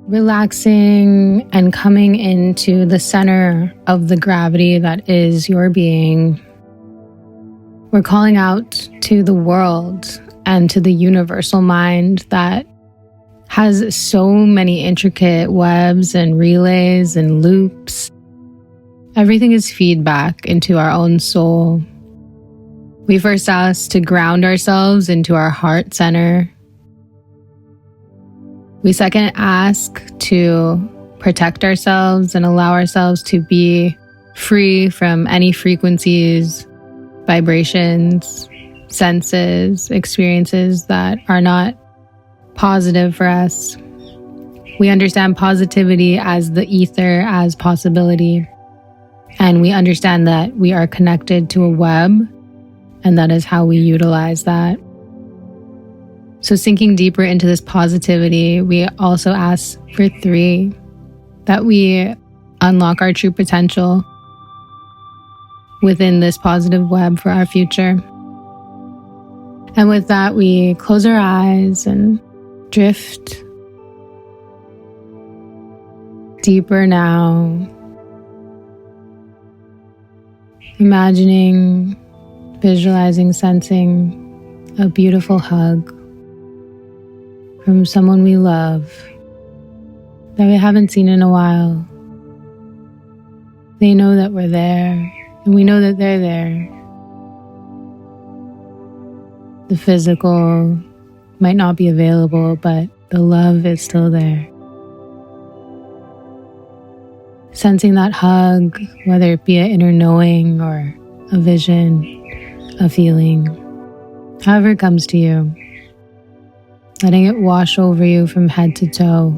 Relaxing and coming into the center of the gravity that is your being. We're calling out to the world and to the universal mind that has so many intricate webs and relays and loops. Everything is feedback into our own soul. We first ask to ground ourselves into our heart center. We second ask to protect ourselves and allow ourselves to be free from any frequencies, vibrations, senses, experiences that are not positive for us. We understand positivity as the ether, as possibility. And we understand that we are connected to a web, and that is how we utilize that. So sinking deeper into this positivity, we also ask for 3, that we unlock our true potential within this positive web for our future. And with that, we close our eyes and drift deeper now. Imagining, visualizing, sensing a beautiful hug from someone we love that we haven't seen in a while. They know that we're there, and we know that they're there. The physical might not be available, but the love is still there. Sensing that hug, whether it be an inner knowing or a vision, a feeling, however it comes to you, letting it wash over you from head to toe.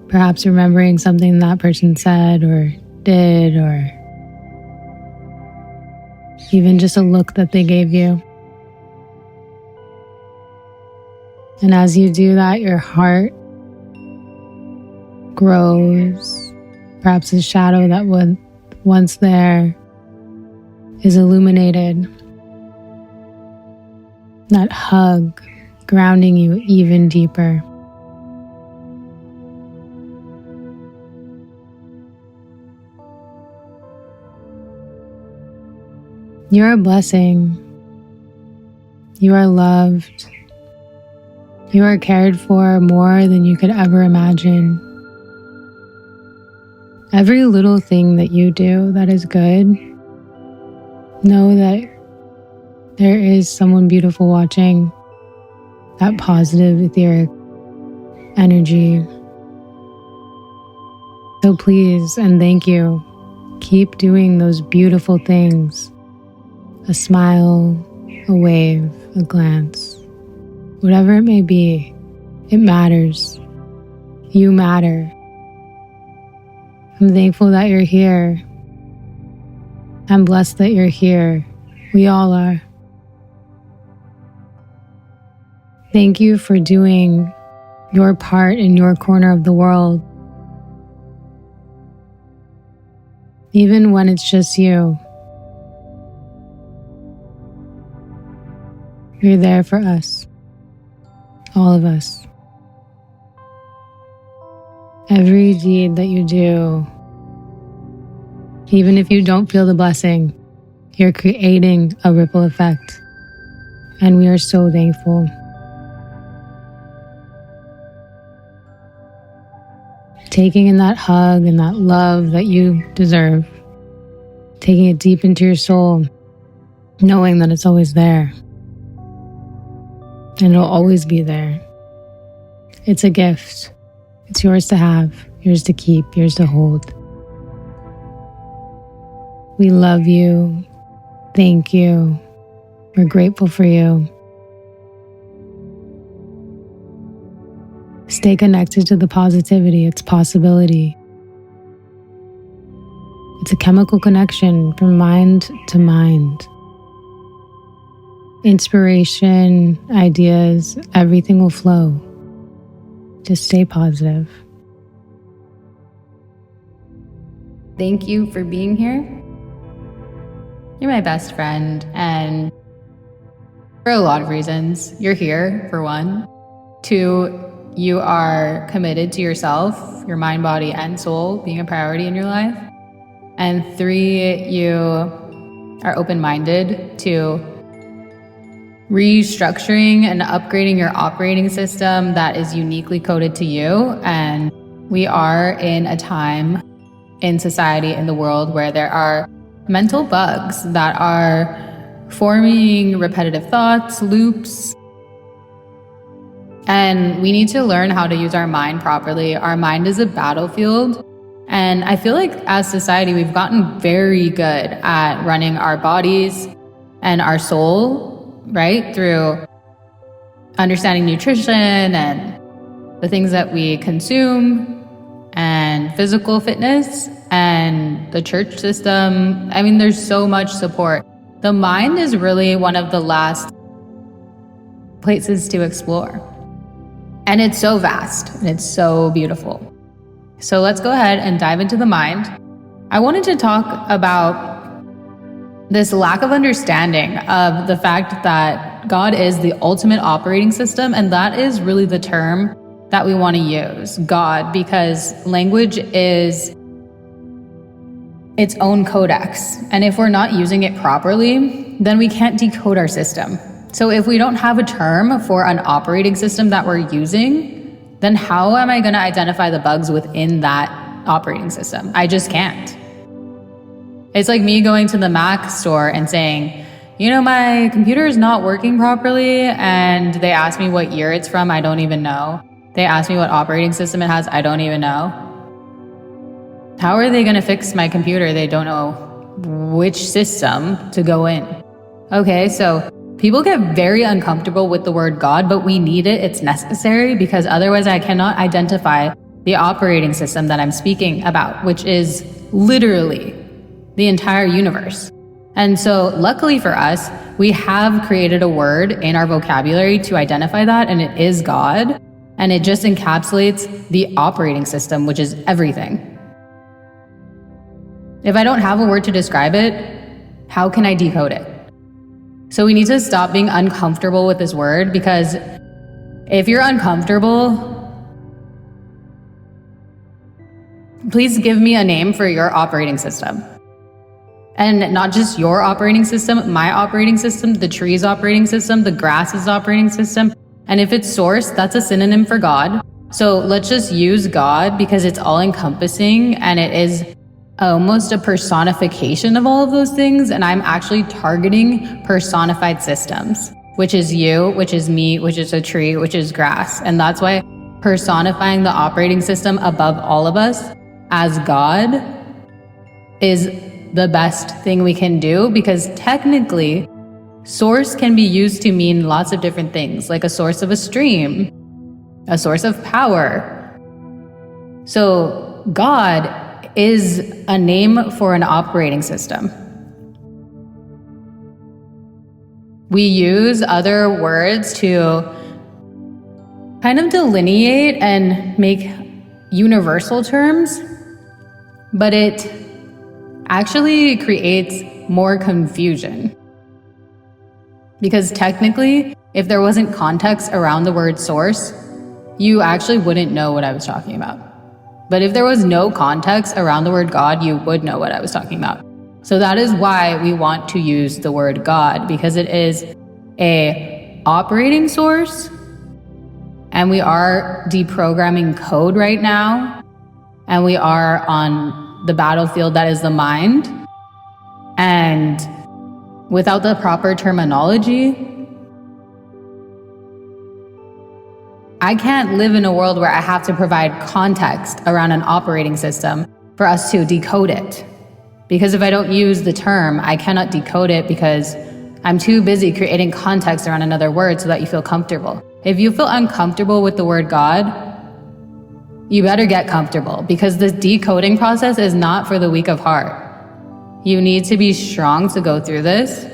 Perhaps remembering something that person said or did, or even just a look that they gave you. And as you do that, your heart grows. Perhaps the shadow that was once there is illuminated. That hug grounding you even deeper. You're a blessing. You are loved. You are cared for more than you could ever imagine. Every little thing that you do that is good, know that there is someone beautiful watching. That positive, etheric energy. So please and thank you. Keep doing those beautiful things. A smile, a wave, a glance. Whatever it may be, it matters. You matter. I'm thankful that you're here. I'm blessed that you're here. We all are. Thank you for doing your part in your corner of the world. Even when it's just you. You're there for us. All of us. Every deed that you do, even if you don't feel the blessing, you're creating a ripple effect. And we are so thankful. Taking in that hug and that love that you deserve. Taking it deep into your soul, knowing that it's always there. And it'll always be there. It's a gift. It's yours to have, yours to keep, yours to hold. We love you. Thank you. We're grateful for you. Stay connected to the positivity, its possibility. It's a chemical connection from mind to mind. Inspiration, ideas, everything will flow. Just stay positive. Thank you for being here. You're my best friend, and for a lot of reasons. You're here, for one, 2, you are committed to yourself, your mind, body, and soul being a priority in your life. And 3, you are open-minded to restructuring and upgrading your operating system that is uniquely coded to you. And we are in a time in society, in the world, where there are mental bugs that are forming repetitive thoughts, loops. And we need to learn how to use our mind properly. Our mind is a battlefield. And I feel like as society, we've gotten very good at running our bodies and our soul, right? Through understanding nutrition and the things that we consume and physical fitness and the church system. I mean, there's so much support. The mind is really one of the last places to explore. And it's so vast and it's so beautiful. So let's go ahead and dive into the mind. I wanted to talk about this lack of understanding of the fact that God is the ultimate operating system, and that is really the term that we want to use, God, because language is its own codex. And if we're not using it properly, then we can't decode our system. So if we don't have a term for an operating system that we're using, then how am I going to identify the bugs within that operating system? I just can't. It's like me going to the Mac store and saying, you know, my computer is not working properly, and they ask me what year it's from, I don't even know. They ask me what operating system it has, I don't even know. How are they going to fix my computer? They don't know which system to go in. Okay, so people get very uncomfortable with the word God, but we need it. It's necessary, because otherwise I cannot identify the operating system that I'm speaking about, which is literally the entire universe. And so luckily for us, we have created a word in our vocabulary to identify that, and it is God. And it just encapsulates the operating system, which is everything. If I don't have a word to describe it, how can I decode it? So we need to stop being uncomfortable with this word, because if you're uncomfortable, please give me a name for your operating system. And not just your operating system, my operating system, the tree's operating system, the grass's operating system. And if it's source, that's a synonym for God. So let's just use God, because it's all encompassing and it is almost a personification of all of those things. And I'm actually targeting personified systems, which is you, which is me, which is a tree, which is grass. And that's why personifying the operating system above all of us as God is the best thing we can do, because technically source can be used to mean lots of different things, like a source of a stream, a source of power. So God is a name for an operating system. We use other words to kind of delineate and make universal terms, but it actually creates more confusion. Because technically, if there wasn't context around the word source, you actually wouldn't know what I was talking about. But if there was no context around the word God, you would know what I was talking about. So that is why we want to use the word God, because it is a operating source, and we are deprogramming code right now, and we are on the battlefield that is the mind. And without the proper terminology, I can't live in a world where I have to provide context around an operating system for us to decode it. Because if I don't use the term, I cannot decode it, because I'm too busy creating context around another word so that you feel comfortable. If you feel uncomfortable with the word God, you better get comfortable, because this decoding process is not for the weak of heart. You need to be strong to go through this.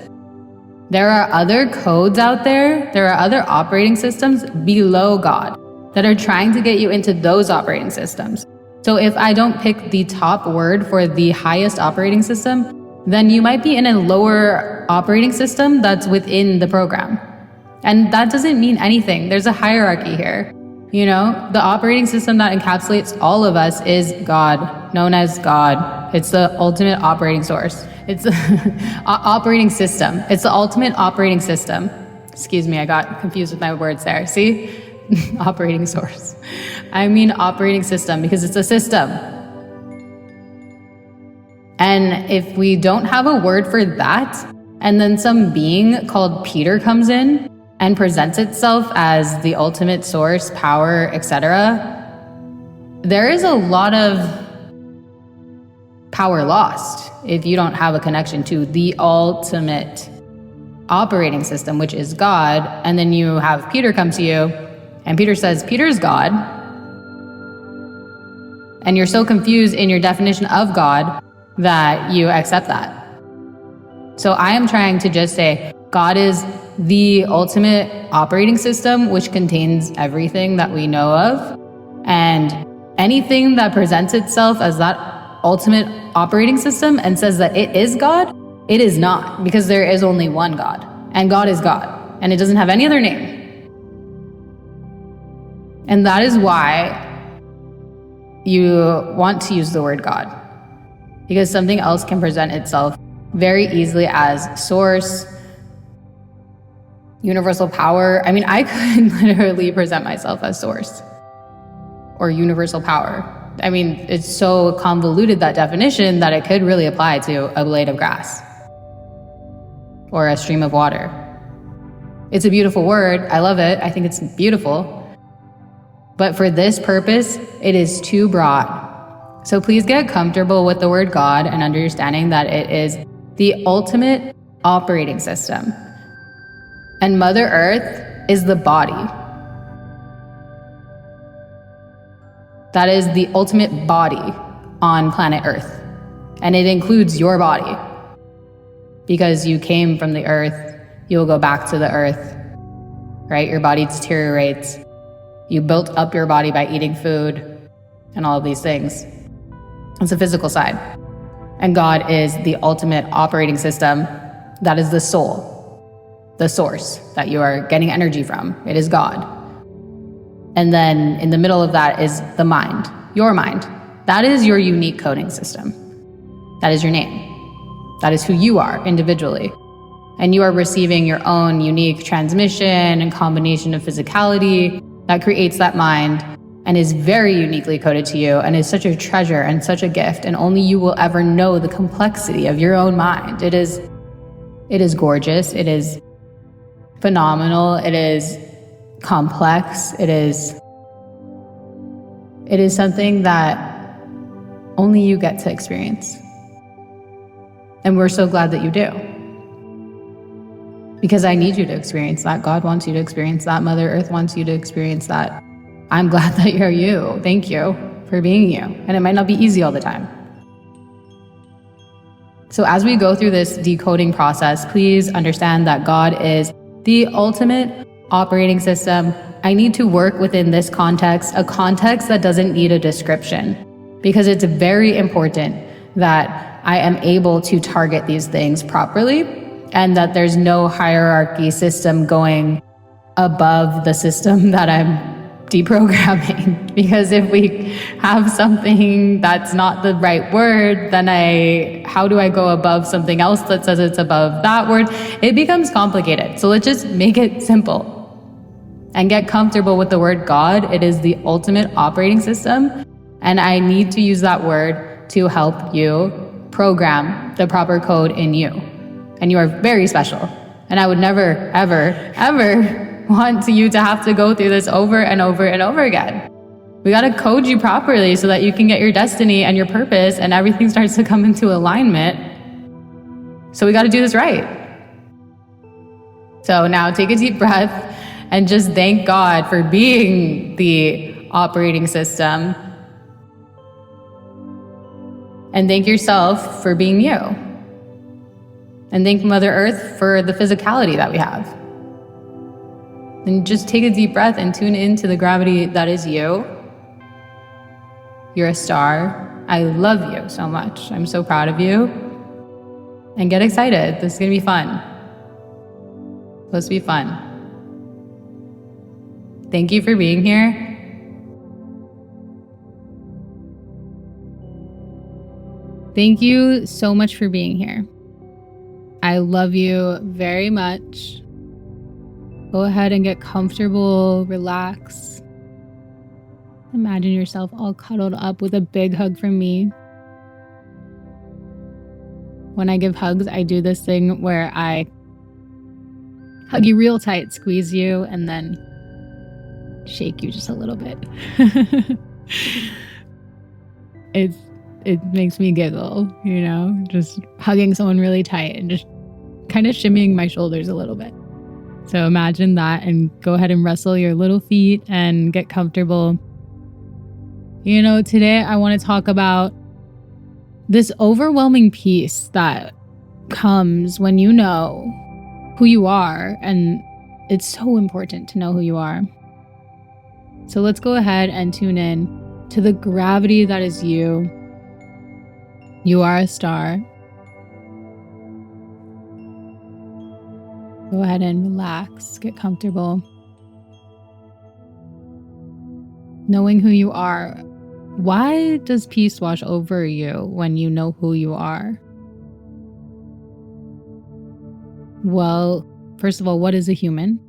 There are other codes out there, there are other operating systems below God that are trying to get you into those operating systems. So if I don't pick the top word for the highest operating system, then you might be in a lower operating system that's within the program. And that doesn't mean anything. There's a hierarchy here. You know, the operating system that encapsulates all of us is God, known as God. It's the ultimate operating source. It's the operating system. It's the ultimate operating system. Excuse me, I got confused with my words there. See? Operating source. I mean operating system because it's a system. And if we don't have a word for that, and then some being called Peter comes in and presents itself as the ultimate source, power, etc., there is a lot of power lost if you don't have a connection to the ultimate operating system, which is God. And then you have Peter come to you, and Peter says, Peter's God. And you're so confused in your definition of God that you accept that. So I am trying to just say, God is the ultimate operating system, which contains everything that we know of. And anything that presents itself as that ultimate operating system and says that it is God, it is not, because there is only one God, and God is God, and it doesn't have any other name. And that is why you want to use the word God, because something else can present itself very easily as source, universal power. I mean, I could literally present myself as source or universal power. I mean, it's so convoluted, that definition, that it could really apply to a blade of grass or a stream of water. It's a beautiful word. I love it. I think it's beautiful. But for this purpose, it is too broad. So please get comfortable with the word God and understanding that it is the ultimate operating system. And Mother Earth is the body. That is the ultimate body on planet Earth. And it includes your body. Because you came from the earth, you will go back to the earth, right? Your body deteriorates. You built up your body by eating food and all of these things. It's the physical side. And God is the ultimate operating system. That is the soul, the source that you are getting energy from. It is God. And then in the middle of that is the mind, your mind. That is your unique coding system. That is your name. That is who you are individually. And you are receiving your own unique transmission and combination of physicality that creates that mind and is very uniquely coded to you and is such a treasure and such a gift. And only you will ever know the complexity of your own mind. It is gorgeous. It is phenomenal. It is complex. It is something that only you get to experience. And we're so glad that you do. Because I need you to experience that. God wants you to experience that. Mother Earth wants you to experience that. I'm glad that you're you. Thank you for being you. And it might not be easy all the time. So as we go through this decoding process, please understand that God is the ultimate operating system. I need to work within this context, a context that doesn't need a description, because it's very important that I am able to target these things properly and that there's no hierarchy system going above the system that I'm deprogramming. Because if we have something that's not the right word, then how do I go above something else that says it's above that word? It becomes complicated. So let's just make it simple and get comfortable with the word God. It is the ultimate operating system. And I need to use that word to help you program the proper code in you. And you are very special. And I would never, ever, ever want you to have to go through this over and over and over again. We got to code you properly so that you can get your destiny and your purpose and everything starts to come into alignment. So we got to do this right. So now take a deep breath and just thank God for being the operating system. And thank yourself for being you. And thank Mother Earth for the physicality that we have. And just take a deep breath and tune into the gravity that is you. You're a star. I love you so much. I'm so proud of you. And get excited. This is going to be fun. It's supposed to be fun. Thank you for being here. Thank you so much for being here. I love you very much. Go ahead and get comfortable, relax. Imagine yourself all cuddled up with a big hug from me. When I give hugs, I do this thing where I hug you real tight, squeeze you, and then shake you just a little bit. It makes me giggle, just hugging someone really tight and just kind of shimmying my shoulders a little bit. So imagine that and go ahead and wrestle your little feet and get comfortable. Today I want to talk about this overwhelming peace that comes when you know who you are, and it's so important to know who you are. So let's go ahead and tune in to the gravity that is you. You are a star. Go ahead and relax, get comfortable. Knowing who you are. Why does peace wash over you when you know who you are? Well, first of all, what is a human?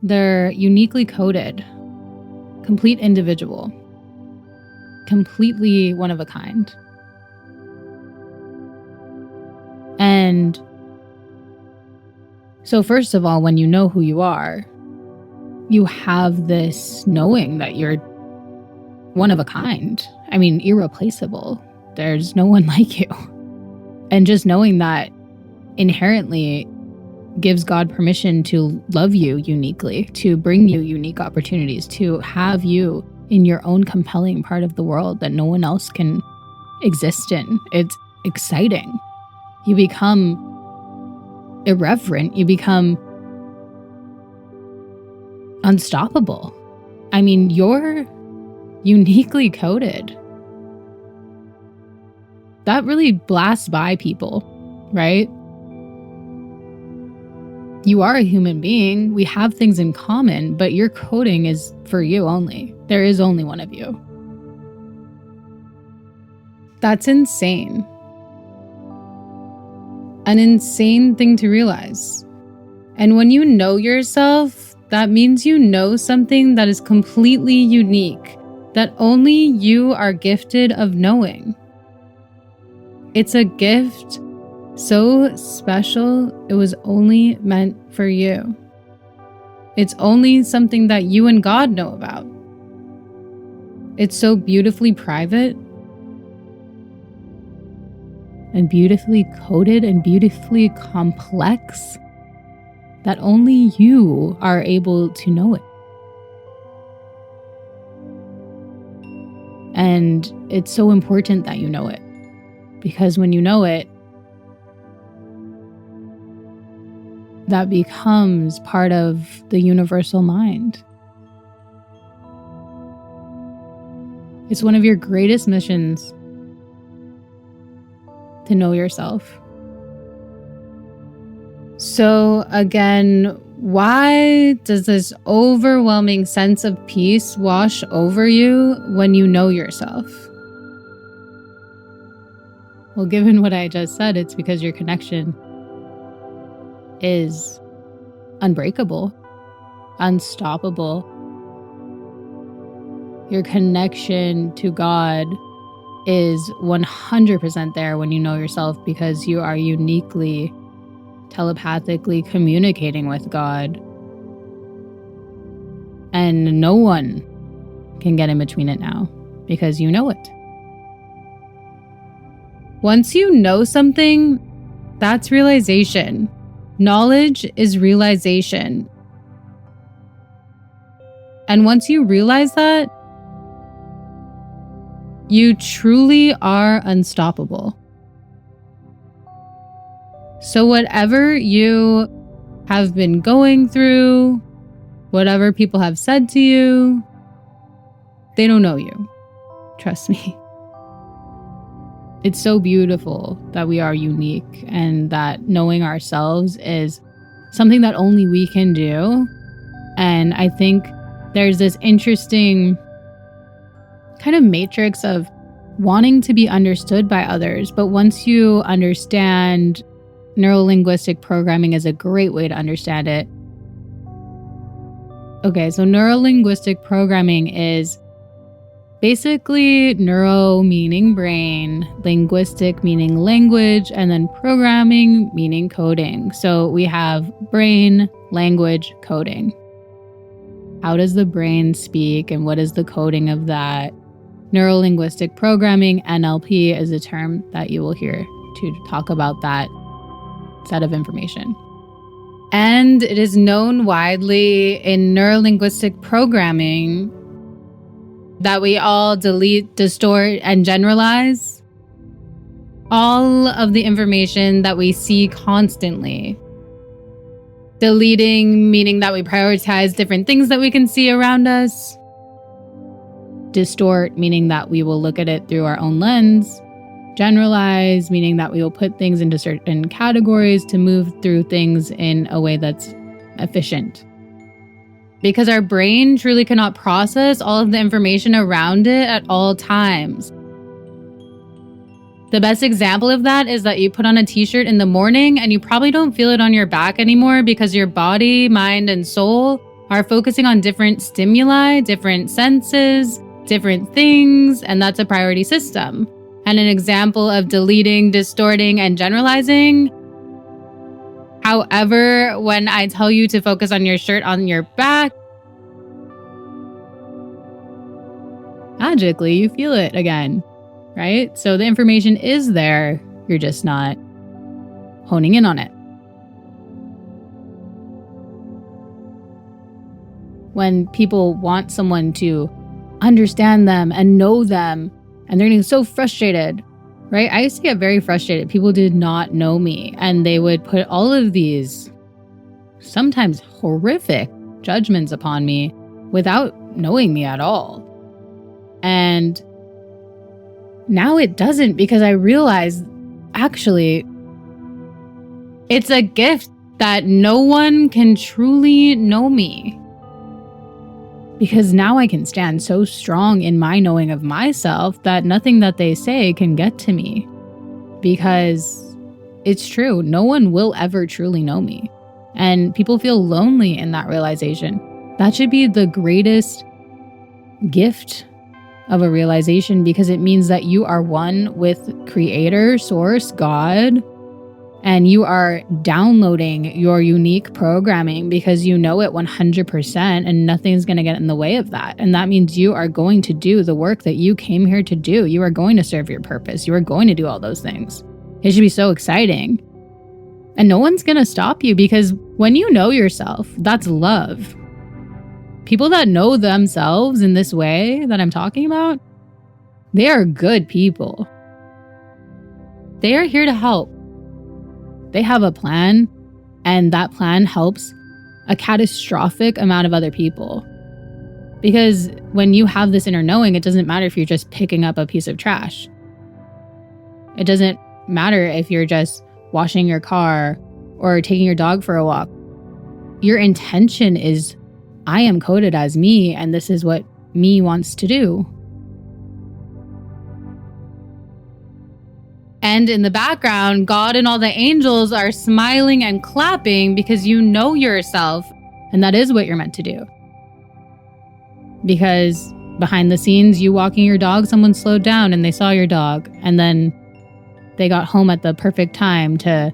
They're uniquely coded, complete individual, completely one of a kind. And so first of all, when you know who you are, you have this knowing that you're one of a kind. I mean, irreplaceable. There's no one like you. And just knowing that inherently gives God permission to love you uniquely, to bring you unique opportunities, to have you in your own compelling part of the world that no one else can exist in. It's exciting. You become irreverent. You become unstoppable. I mean, you're uniquely coded. That really blasts by people, right? You are a human being. We have things in common, but your coding is for you only. There is only one of you. That's insane. An insane thing to realize. And when you know yourself, that means you know something that is completely unique, that only you are gifted of knowing. It's a gift so special, it was only meant for you. It's only something that you and God know about. It's so beautifully private and beautifully coded and beautifully complex that only you are able to know it. And it's so important that you know it, because when you know it, that becomes part of the universal mind. It's one of your greatest missions to know yourself. So again, why does this overwhelming sense of peace wash over you when you know yourself? Well, given what I just said, it's because your connection is unbreakable, unstoppable. Your connection to God is 100% there when you know yourself, because you are uniquely, telepathically communicating with God. And no one can get in between it now, because you know it. Once you know something, that's realization. Knowledge is realization. And once you realize that, you truly are unstoppable. So whatever you have been going through, whatever people have said to you, they don't know you. Trust me. It's so beautiful that we are unique, and that knowing ourselves is something that only we can do. And I think there's this interesting kind of matrix of wanting to be understood by others. But once you understand, neuro-linguistic programming is a great way to understand it. Okay, so neuro-linguistic programming is basically neuro meaning brain, linguistic meaning language, and then programming meaning coding. So we have brain, language, coding. How does the brain speak and what is the coding of that? Neuro-linguistic programming, NLP, is a term that you will hear to talk about that set of information. And it is known widely in neuro-linguistic programming that we all delete, distort, and generalize all of the information that we see constantly. Deleting, meaning that we prioritize different things that we can see around us. Distort, meaning that we will look at it through our own lens. Generalize, meaning that we will put things into certain categories to move through things in a way that's efficient. Because our brain truly cannot process all of the information around it at all times. The best example of that is that you put on a t-shirt in the morning and you probably don't feel it on your back anymore because your body, mind, and soul are focusing on different stimuli, different senses, different things, and that's a priority system. And an example of deleting, distorting, and generalizing. However, when I tell you to focus on your shirt on your back, magically you feel it again, right? So the information is there, you're just not honing in on it. When people want someone to understand them and know them, and they're getting so frustrated, right? I used to get very frustrated. People did not know me, and they would put all of these sometimes horrific judgments upon me without knowing me at all. And now it doesn't, because I realize actually it's a gift that no one can truly know me. Because now I can stand so strong in my knowing of myself that nothing that they say can get to me. Because it's true, no one will ever truly know me. And people feel lonely in that realization. That should be the greatest gift of a realization, because it means that you are one with Creator, Source, God, and you are downloading your unique programming because you know it 100% and nothing's going to get in the way of that. And that means you are going to do the work that you came here to do. You are going to serve your purpose. You are going to do all those things. It should be so exciting. And no one's going to stop you, because when you know yourself, that's love. People that know themselves in this way that I'm talking about, they are good people. They are here to help. They have a plan, and that plan helps a catastrophic amount of other people. Because when you have this inner knowing, it doesn't matter if you're just picking up a piece of trash. It doesn't matter if you're just washing your car or taking your dog for a walk. Your intention is, I am coded as me, and this is what me wants to do. And in the background, God and all the angels are smiling and clapping because you know yourself, and that is what you're meant to do. Because behind the scenes, you walking your dog, someone slowed down and they saw your dog, and then they got home at the perfect time to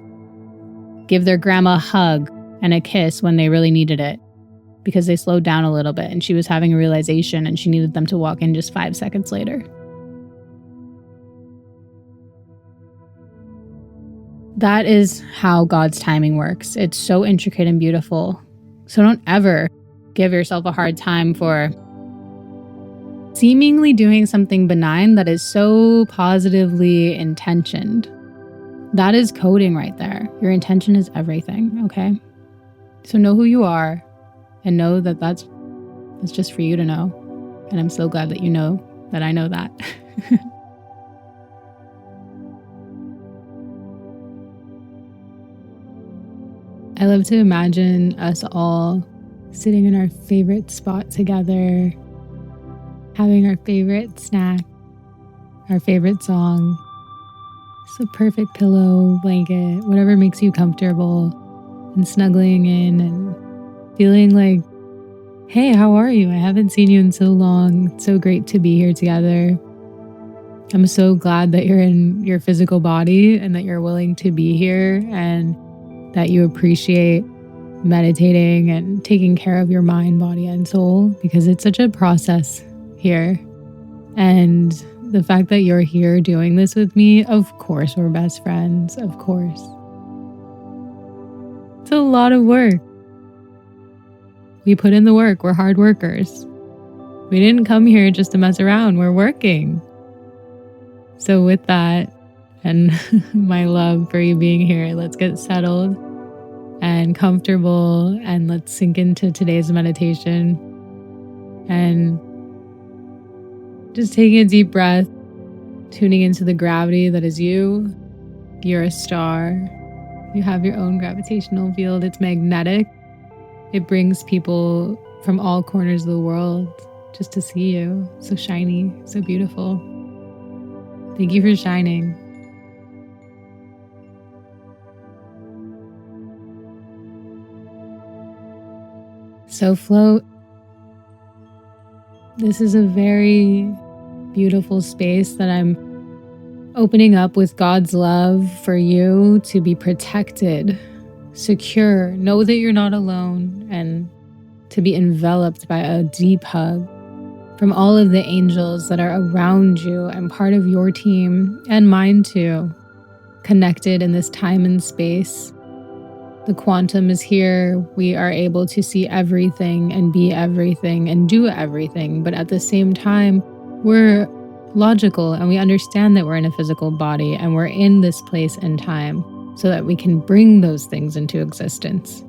give their grandma a hug and a kiss when they really needed it, because they slowed down a little bit and she was having a realization and she needed them to walk in just 5 seconds later. That is how God's timing works. It's so intricate and beautiful. So don't ever give yourself a hard time for seemingly doing something benign that is so positively intentioned. That is coding right there. Your intention is everything, okay? So know who you are, and know that that's just for you to know. And I'm so glad that you know that I know that. I love to imagine us all sitting in our favorite spot together, having our favorite snack, our favorite song. It's a perfect pillow, blanket, whatever makes you comfortable, and snuggling in and feeling like, hey, how are you? I haven't seen you in so long. It's so great to be here together. I'm so glad that you're in your physical body and that you're willing to be here and that you appreciate meditating and taking care of your mind, body, and soul, because it's such a process here. And the fact that you're here doing this with me, of course, we're best friends, of course. It's a lot of work. We put in the work. We're hard workers. We didn't come here just to mess around. We're working. So with that and my love for you being here, let's get settled and comfortable, and let's sink into today's meditation. And just taking a deep breath, tuning into the gravity that is you. You're a star. You have your own gravitational field. It's magnetic. It brings people from all corners of the world just to see you. So shiny, so beautiful. Thank you for shining. So float. This is a very beautiful space that I'm opening up with God's love for you to be protected, secure, know that you're not alone, and to be enveloped by a deep hug from all of the angels that are around you and part of your team and mine too, connected in this time and space. The quantum is here. We are able to see everything and be everything and do everything, but at the same time, we're logical and we understand that we're in a physical body and we're in this place and time so that we can bring those things into existence.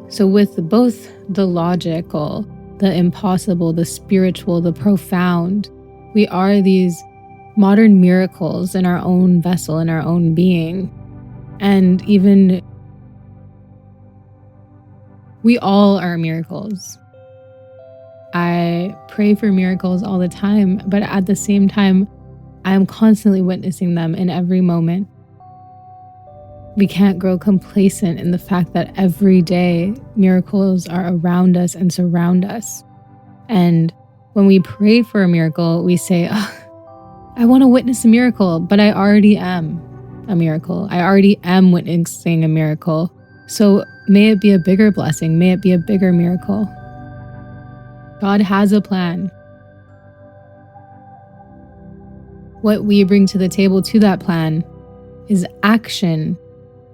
So with both the logical, the impossible, the spiritual, the profound, we are these modern miracles in our own vessel, in our own being. And even we all are miracles. I pray for miracles all the time, but at the same time, I am constantly witnessing them in every moment. We can't grow complacent in the fact that every day miracles are around us and surround us. And when we pray for a miracle, we say, oh, I want to witness a miracle, but I already am a miracle. I already am witnessing a miracle. So may it be a bigger blessing. May it be a bigger miracle. God has a plan. What we bring to the table to that plan is action,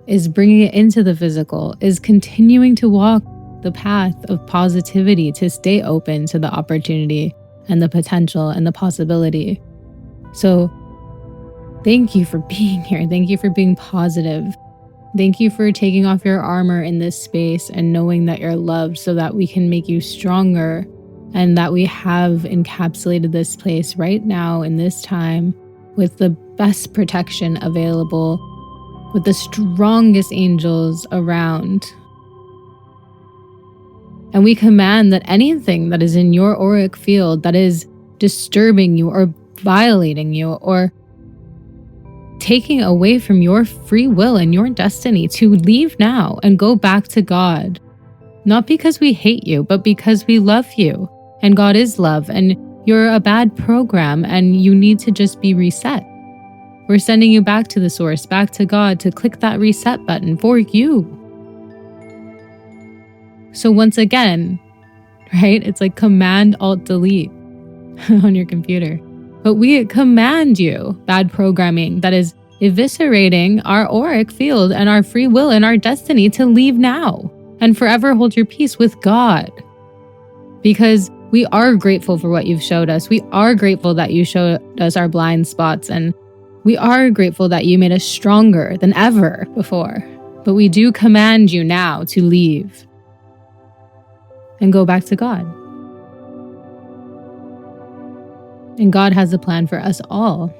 is bringing it into the physical, is continuing to walk the path of positivity, to stay open to the opportunity and the potential and the possibility. So thank you for being here. Thank you for being positive. Thank you for taking off your armor in this space and knowing that you're loved so that we can make you stronger, and that we have encapsulated this place right now in this time with the best protection available, with the strongest angels around. And we command that anything that is in your auric field that is disturbing you or violating you or taking away from your free will and your destiny to leave now and go back to God. Not because we hate you, but because we love you. And God is love, and you're a bad program, and you need to just be reset. We're sending you back to the source, back to God, to click that reset button for you. So once again, right? It's like Command Alt Delete on your computer. But we command you, bad programming that is eviscerating our auric field and our free will and our destiny, to leave now and forever hold your peace with God. Because we are grateful for what you've showed us. We are grateful that you showed us our blind spots, and we are grateful that you made us stronger than ever before. But we do command you now to leave and go back to God. And God has a plan for us all.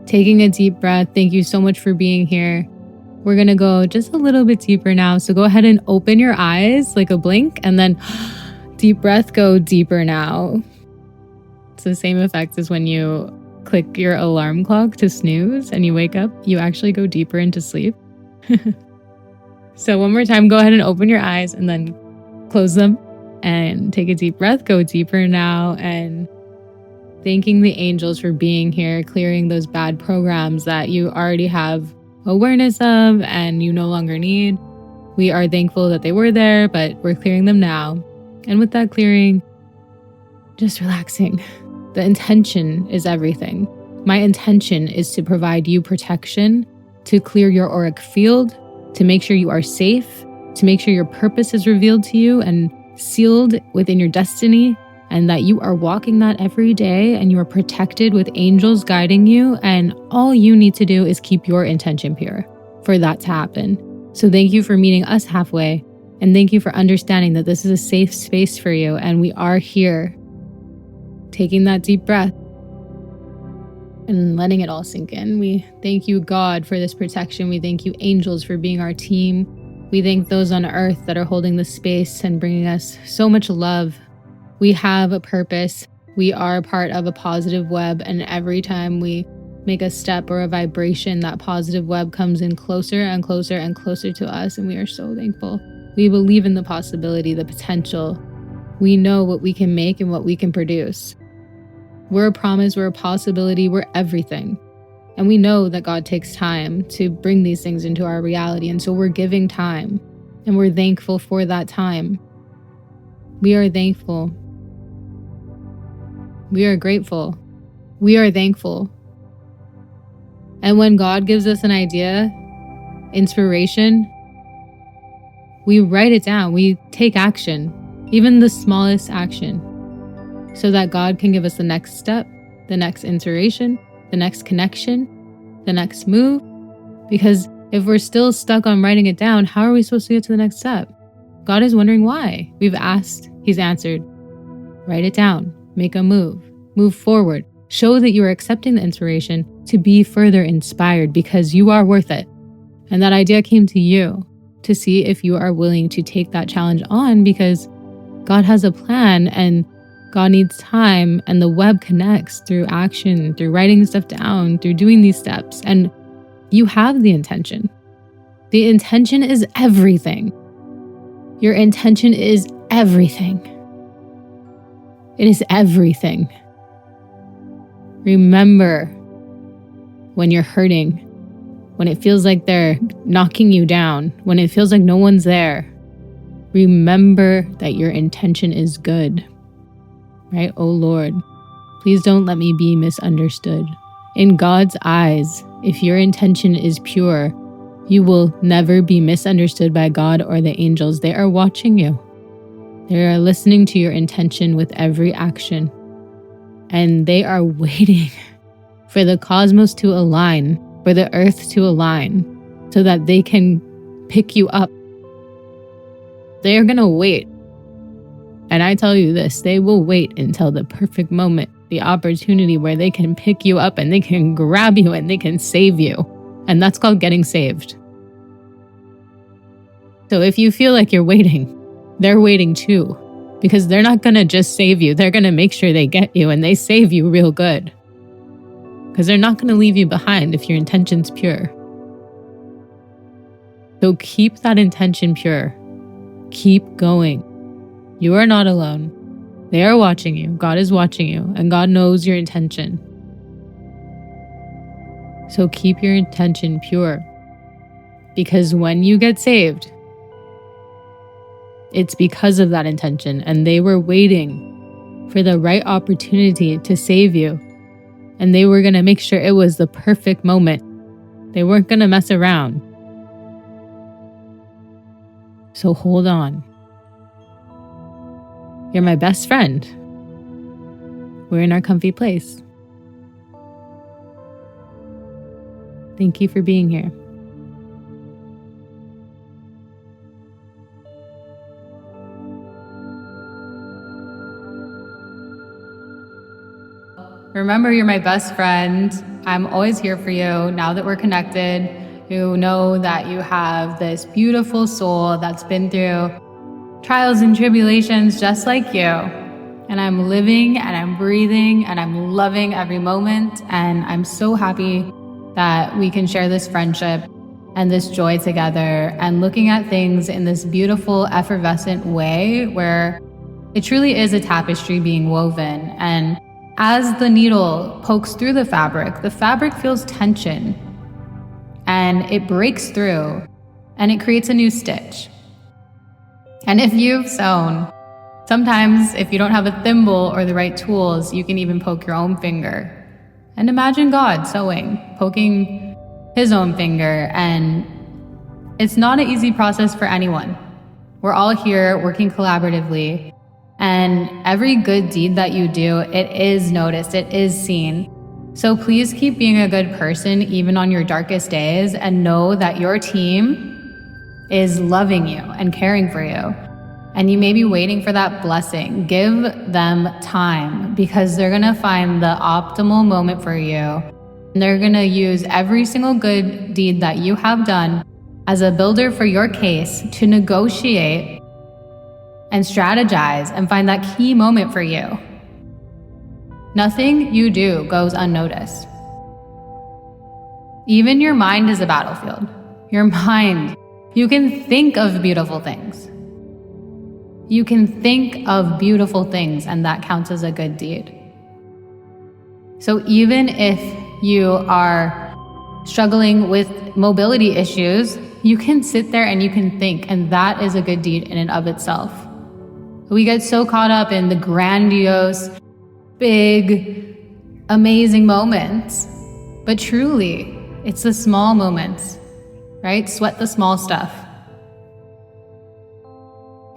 Taking a deep breath, thank you so much for being here. We're going to go just a little bit deeper now. So go ahead and open your eyes like a blink, and then deep breath, go deeper now. It's the same effect as when you click your alarm clock to snooze and you wake up, you actually go deeper into sleep. So one more time, go ahead and open your eyes and then close them and take a deep breath, go deeper now, and thanking the angels for being here, clearing those bad programs that you already have awareness of and you no longer need. We are thankful that they were there, but we're clearing them now. And with that clearing, just relaxing. The intention is everything. My intention is to provide you protection, to clear your auric field, to make sure you are safe, to make sure your purpose is revealed to you and sealed within your destiny, and that you are walking that every day and you are protected with angels guiding you. And all you need to do is keep your intention pure for that to happen. So thank you for meeting us halfway. And thank you for understanding that this is a safe space for you. And we are here. Taking that deep breath and letting it all sink in. We thank you, God, for this protection. We thank you, angels, for being our team. We thank those on earth that are holding the space and bringing us so much love. We have a purpose. We are part of a positive web, and every time we make a step or a vibration, that positive web comes in closer and closer and closer to us, and we are so thankful. We believe in the possibility, the potential. We know what we can make and what we can produce. We're a promise, we're a possibility, we're everything. And we know that God takes time to bring these things into our reality, and so we're giving time, and we're thankful for that time. We are thankful. We are grateful. We are thankful. And when God gives us an idea, inspiration, we write it down. We take action, even the smallest action, so that God can give us the next step, the next inspiration, the next connection, the next move. Because if we're still stuck on writing it down, how are we supposed to get to the next step? God is wondering why. We've asked, He's answered. Write it down, make a move forward. Show that you are accepting the inspiration to be further inspired, because you are worth it. And that idea came to you to see if you are willing to take that challenge on, because God has a plan and God needs time, and the web connects through action, through writing stuff down, through doing these steps. And you have the intention. The intention is everything. Your intention is everything. It is everything. Remember, when you're hurting, when it feels like they're knocking you down, when it feels like no one's there, remember that your intention is good. Right? Oh Lord, please don't let me be misunderstood. In God's eyes, if your intention is pure, you will never be misunderstood by God or the angels. They are watching you. They are listening to your intention with every action. And they are waiting for the cosmos to align, for the earth to align, so that they can pick you up. They are going to wait. And I tell you this, they will wait until the perfect moment, the opportunity where they can pick you up and they can grab you and they can save you. And that's called getting saved. So if you feel like you're waiting, they're waiting too, because they're not going to just save you. They're going to make sure they get you and they save you real good, because they're not going to leave you behind if your intention's pure. So keep that intention pure. Keep going. You are not alone. They are watching you. God is watching you, and God knows your intention. So keep your intention pure, because when you get saved, it's because of that intention, and they were waiting for the right opportunity to save you, and they were going to make sure it was the perfect moment. They weren't going to mess around. So hold on. You're my best friend. We're in our comfy place. Thank you for being here. Remember, you're my best friend. I'm always here for you. Now that we're connected, who know that you have this beautiful soul that's been through trials and tribulations just like you. And I'm living and I'm breathing and I'm loving every moment. And I'm so happy that we can share this friendship and this joy together and looking at things in this beautiful, effervescent way where it truly is a tapestry being woven. And as the needle pokes through the fabric feels tension and it breaks through and it creates a new stitch. And if you've sewn, sometimes if you don't have a thimble or the right tools, you can even poke your own finger. And imagine God sewing, poking his own finger. And it's not an easy process for anyone. We're all here working collaboratively. And every good deed that you do, it is noticed, it is seen. So please keep being a good person even on your darkest days and know that your team is loving you and caring for you. And you may be waiting for that blessing. Give them time because they're gonna find the optimal moment for you. And they're gonna use every single good deed that you have done as a builder for your case to negotiate and strategize and find that key moment for you. Nothing you do goes unnoticed. Even your mind is a battlefield. Your mind, you can think of beautiful things. You can think of beautiful things and that counts as a good deed. So even if you are struggling with mobility issues, you can sit there and you can think, and that is a good deed in and of itself. We get so caught up in the grandiose, big, amazing moments, but truly, it's the small moments, right? Sweat the small stuff.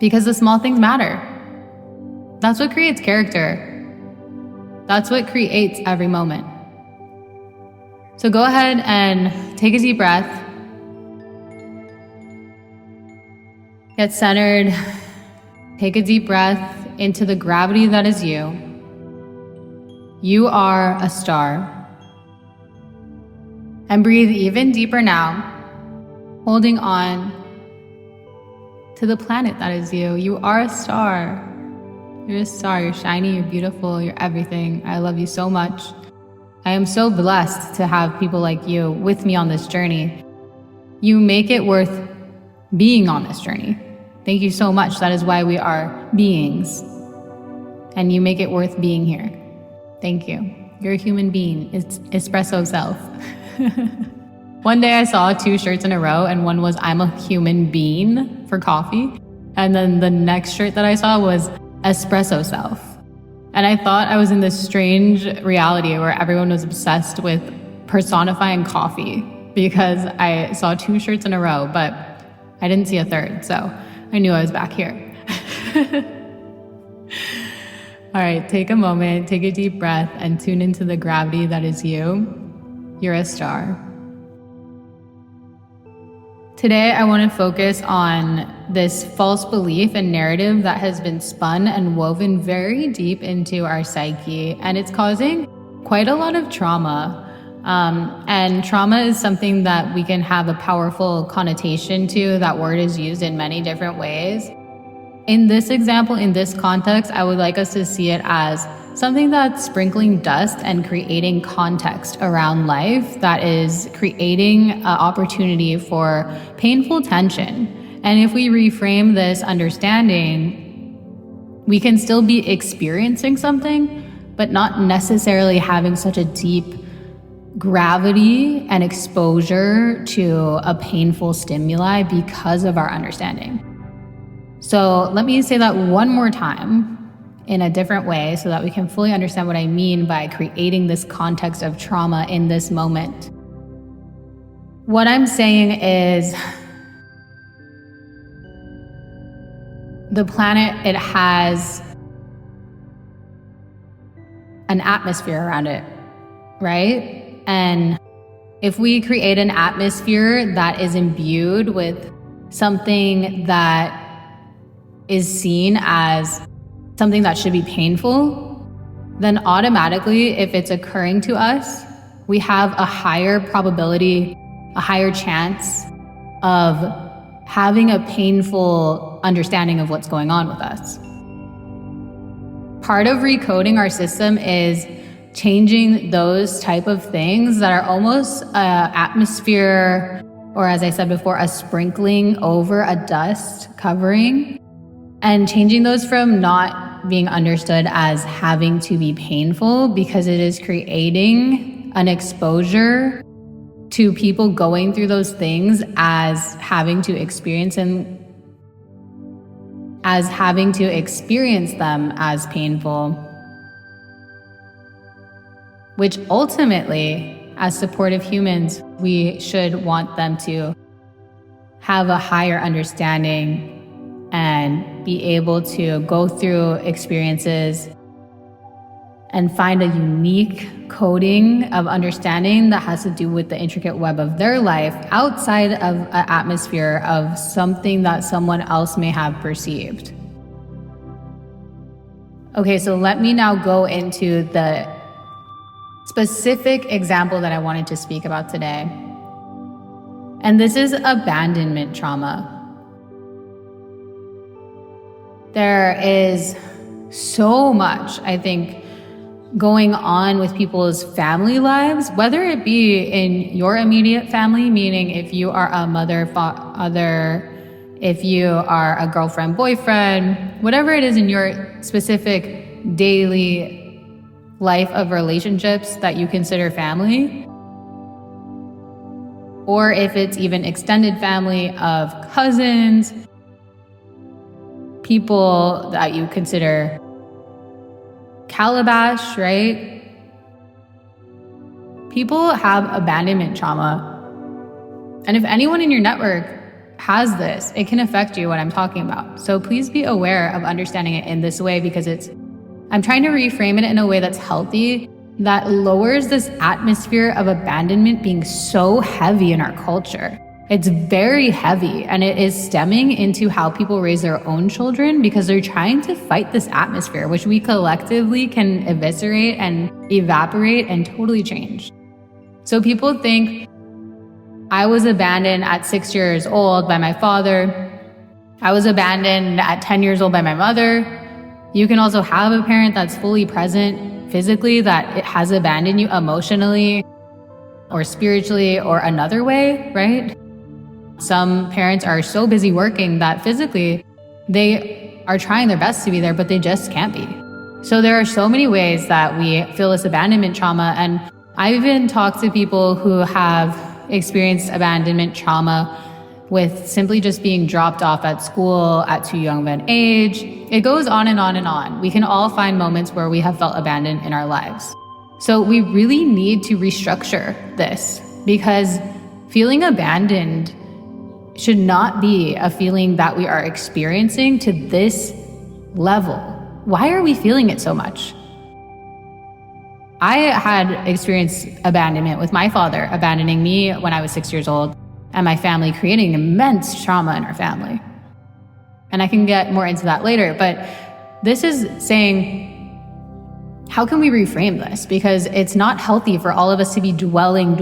Because the small things matter. That's what creates character. That's what creates every moment. So go ahead and take a deep breath. Get centered. Take a deep breath into the gravity that is you. You are a star. And breathe even deeper now, holding on to the planet that is you. You are a star. You're a star. You're shiny. You're beautiful. You're everything. I love you so much. I am so blessed to have people like you with me on this journey. You make it worth being on this journey. Thank you so much. That is why we are beings. And you make it worth being here. Thank you. You're a human being. It's espresso self. One day I saw 2 shirts in a row and one was I'm a human being for coffee. And then the next shirt that I saw was espresso self. And I thought I was in this strange reality where everyone was obsessed with personifying coffee because I saw 2 shirts in a row, but I didn't see a third. So I knew I was back here. All right, take a moment, take a deep breath and tune into the gravity that is you. You're a star. Today, I want to focus on this false belief and narrative that has been spun and woven very deep into our psyche, and it's causing quite a lot of trauma. And trauma is something that we can have a powerful connotation to. That word is used in many different ways. In this example, in this context, I would like us to see it as something that's sprinkling dust and creating context around life that is creating an opportunity for painful tension. And if we reframe this understanding, we can still be experiencing something, but not necessarily having such a deep gravity and exposure to a painful stimuli because of our understanding. So let me say that one more time in a different way so that we can fully understand what I mean by creating this context of trauma in this moment. What I'm saying is the planet, it has an atmosphere around it, right? And if we create an atmosphere that is imbued with something that is seen as something that should be painful, then automatically, if it's occurring to us, we have a higher probability a higher chance of having a painful understanding of what's going on with us. Part of recoding our system is changing those type of things that are almost an atmosphere, or as I said before, a sprinkling over a dust covering, and changing those from not being understood as having to be painful, because it is creating an exposure to people going through those things as having to experience them as painful, which ultimately, as supportive humans, we should want them to have a higher understanding and be able to go through experiences and find a unique coding of understanding that has to do with the intricate web of their life outside of an atmosphere of something that someone else may have perceived. Okay, so let me now go into the specific example that I wanted to speak about today. And this is abandonment trauma. There is so much, I think, going on with people's family lives, whether it be in your immediate family, meaning if you are a mother, father, if you are a girlfriend, boyfriend, whatever it is in your specific daily life of relationships that you consider family, or if it's even extended family of cousins, people that you consider calabash, right? People have abandonment trauma. And if anyone in your network has this, it can affect you, what I'm talking about. So please be aware of understanding it in this way, because I'm trying to reframe it in a way that's healthy, that lowers this atmosphere of abandonment being so heavy in our culture. It's very heavy, and it is stemming into how people raise their own children, because they're trying to fight this atmosphere, which we collectively can eviscerate and evaporate and totally change. So people think, I was abandoned at 6 years old by my father. I was abandoned at 10 years old by my mother. You can also have a parent that's fully present physically, that it has abandoned you emotionally or spiritually or another way, right? Some parents are so busy working that physically they are trying their best to be there, but they just can't be. So there are so many ways that we feel this abandonment trauma. And I've even talked to people who have experienced abandonment trauma with simply just being dropped off at school at too young of an age. It goes on and on and on. We can all find moments where we have felt abandoned in our lives. So we really need to restructure this, because feeling abandoned should not be a feeling that we are experiencing to this level. Why are we feeling it so much? I had experienced abandonment with my father abandoning me when I was 6 years old, and my family creating immense trauma in our family. And I can get more into that later, but this is saying, how can we reframe this? Because it's not healthy for all of us to be dwelling,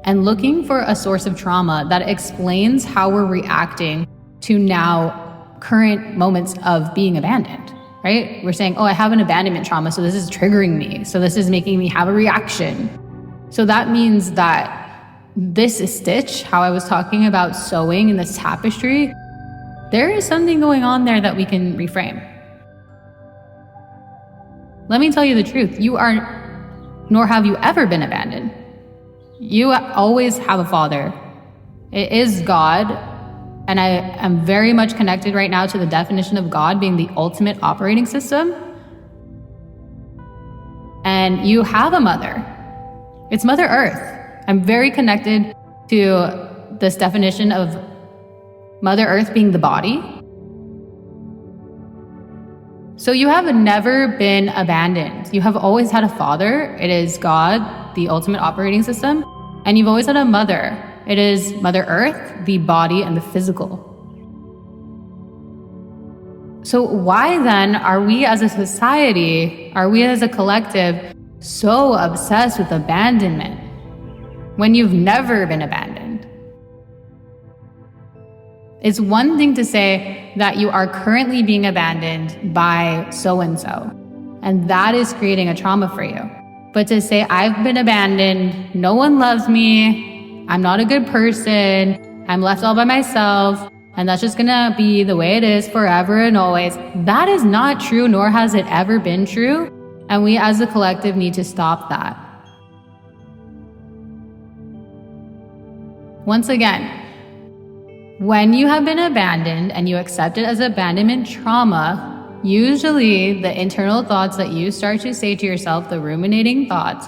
and looking for a source of trauma that explains how we're reacting to now current moments of being abandoned, right? We're saying, oh, I have an abandonment trauma, so this is triggering me. So this is making me have a reaction. So that means that this stitch, how I was talking about sewing in this tapestry, there is something going on there that we can reframe. Let me tell you the truth. You are, nor have you ever been abandoned. You always have a father. It is God. And I am very much connected right now to the definition of God being the ultimate operating system. And you have a mother. It's Mother Earth. I'm very connected to this definition of Mother Earth being the body. So you have never been abandoned. You have always had a father. It is God, the ultimate operating system. And you've always had a mother. It is Mother Earth, the body and the physical. So why then are we as a society, are we as a collective so obsessed with abandonment? when you've never been abandoned. It's one thing to say that you are currently being abandoned by so-and-so, and that is creating a trauma for you. But to say, I've been abandoned, no one loves me, I'm not a good person, I'm left all by myself, and that's just gonna be the way it is forever and always, that is not true, nor has it ever been true. And we as a collective need to stop that. Once again, when you have been abandoned and you accept it as abandonment trauma, usually the internal thoughts that you start to say to yourself, the ruminating thoughts,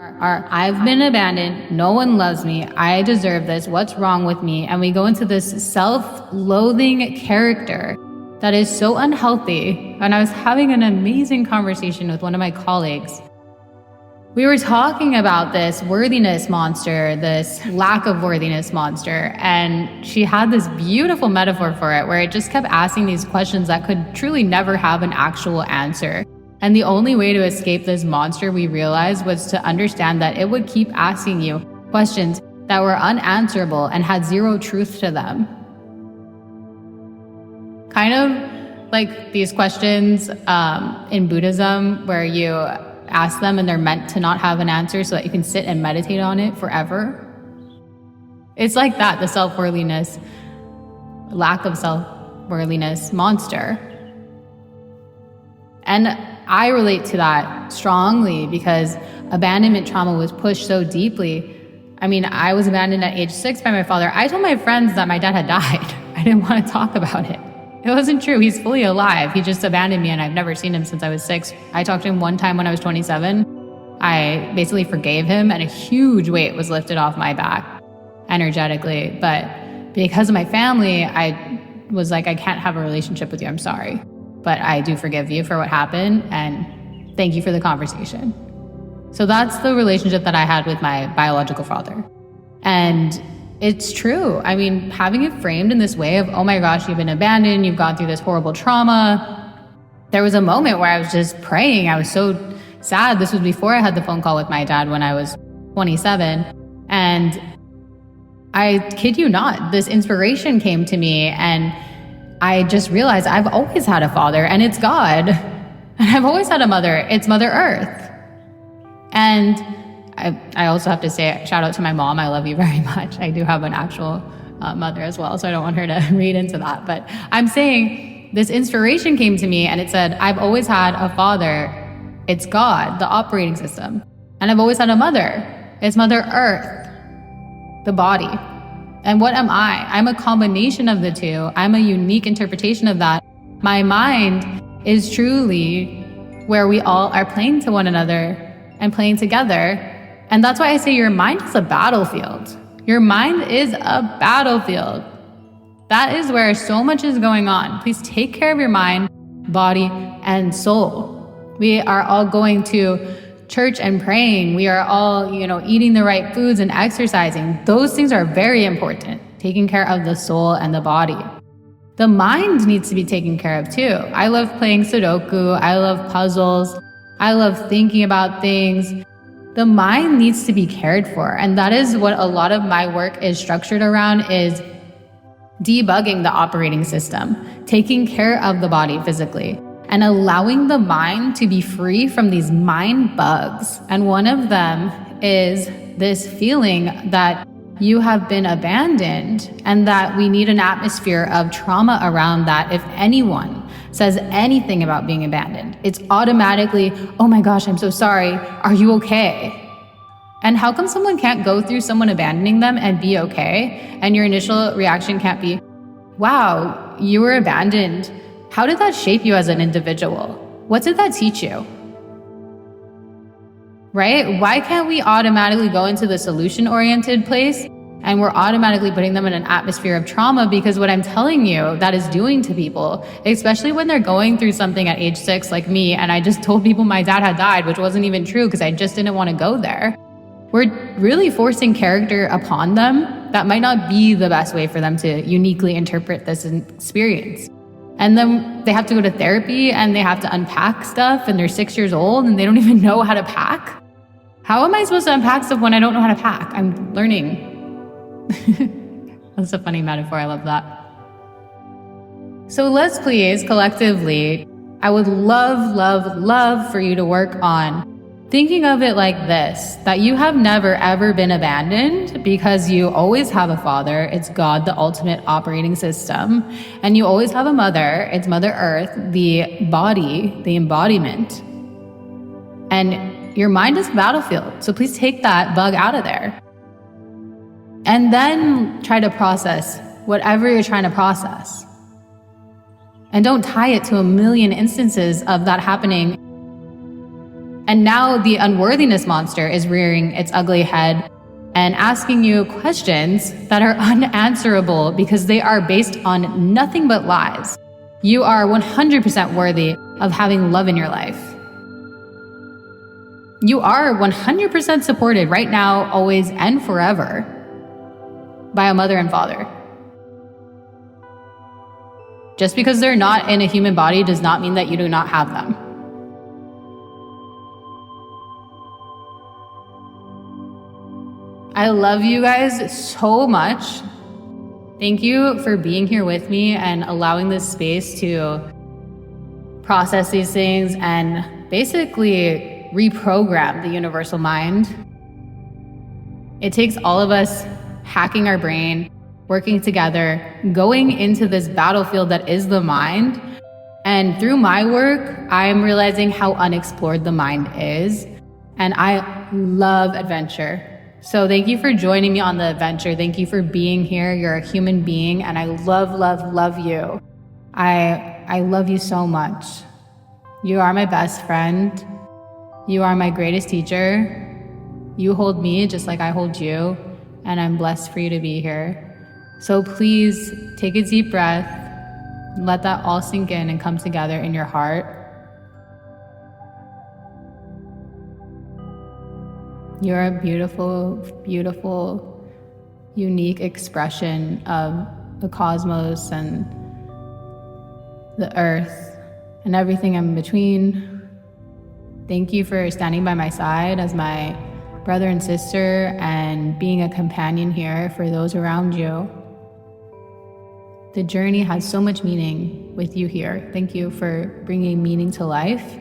are I've been abandoned, no one loves me, I deserve this, what's wrong with me? And we go into this self-loathing character that is so unhealthy. And I was having an amazing conversation with one of my colleagues. We were talking about this worthiness monster, this lack of worthiness monster, and she had this beautiful metaphor for it where it just kept asking these questions that could truly never have an actual answer. And the only way to escape this monster, we realized, was to understand that it would keep asking you questions that were unanswerable and had zero truth to them. Kind of like these questions in Buddhism where you ask them and they're meant to not have an answer so that you can sit and meditate on it forever. It's like that, the self-worthiness, lack of self-worthiness monster. And I relate to that strongly because abandonment trauma was pushed so deeply. I mean, I was abandoned at age 6 by my father. I told my friends that my dad had died. I didn't want to talk about it. It wasn't true. He's fully alive. He just abandoned me and I've never seen him since I was 6. I talked to him one time when I was 27. I basically forgave him and a huge weight was lifted off my back energetically. But because of my family, I was like, I can't have a relationship with you. I'm sorry. But I do forgive you for what happened and thank you for the conversation. So that's the relationship that I had with my biological father. And it's true. I mean, having it framed in this way of, oh my gosh, you've been abandoned, you've gone through this horrible trauma. There was a moment where I was just praying. I was so sad. This was before I had the phone call with my dad when I was 27. And I kid you not, this inspiration came to me and I just realized I've always had a father and it's God. And I've always had a mother. It's Mother Earth. And I also have to say, shout out to my mom. I love you very much. I do have an actual mother as well, so I don't want her to read into that. But I'm saying this inspiration came to me and it said, I've always had a father. It's God, the operating system. And I've always had a mother. It's Mother Earth, the body. And what am I? I'm a combination of the two. I'm a unique interpretation of that. My mind is truly where we all are playing to one another and playing together. And that's why I say your mind is a battlefield. Your mind is a battlefield. That is where so much is going on. Please take care of your mind, body, and soul. We are all going to church and praying. We are all, eating the right foods and exercising. Those things are very important. Taking care of the soul and the body. The mind needs to be taken care of too. I love playing Sudoku. I love puzzles. I love thinking about things. The mind needs to be cared for. And that is what a lot of my work is structured around, is debugging the operating system, taking care of the body physically, and allowing the mind to be free from these mind bugs. And one of them is this feeling that you have been abandoned and that we need an atmosphere of trauma around that. If anyone says anything about being abandoned, it's automatically, oh my gosh, I'm so sorry. Are you okay? And how come someone can't go through someone abandoning them and be okay? And your initial reaction can't be, wow, you were abandoned. How did that shape you as an individual? What did that teach you? Right? Why can't we automatically go into the solution-oriented place and we're automatically putting them in an atmosphere of trauma? Because what I'm telling you that is doing to people, especially when they're going through something at age 6 like me, and I just told people my dad had died, which wasn't even true because I just didn't want to go there. We're really forcing character upon them that might not be the best way for them to uniquely interpret this experience. And then they have to go to therapy and they have to unpack stuff and they're 6 years old and they don't even know how to pack. How am I supposed to unpack stuff when I don't know how to pack? I'm learning. That's a funny metaphor. I love that. So let's please, collectively, I would love, love, love for you to work on thinking of it like this, that you have never, ever been abandoned because you always have a father. It's God, the ultimate operating system. And you always have a mother. It's Mother Earth, the body, the embodiment. And your mind is a battlefield. So please take that bug out of there. And then try to process whatever you're trying to process. And don't tie it to a million instances of that happening. And now the unworthiness monster is rearing its ugly head and asking you questions that are unanswerable because they are based on nothing but lies. You are 100% worthy of having love in your life. You are 100% supported right now, always, and forever by a mother and father. Just because they're not in a human body does not mean that you do not have them. I love you guys so much. Thank you for being here with me and allowing this space to process these things and basically reprogram the universal mind. It takes all of us hacking our brain, working together, going into this battlefield that is the mind. And through my work, I'm realizing how unexplored the mind is. And I love adventure. So thank you for joining me on the adventure. Thank you for being here. You're a human being, and I love, love, love you. I love you so much. You are my best friend. You are my greatest teacher. You hold me just like I hold you, and I'm blessed for you to be here. So please take a deep breath, let that all sink in and come together in your heart. You're a beautiful, beautiful, unique expression of the cosmos and the earth and everything in between. Thank you for standing by my side as my brother and sister and being a companion here for those around you. The journey has so much meaning with you here. Thank you for bringing meaning to life.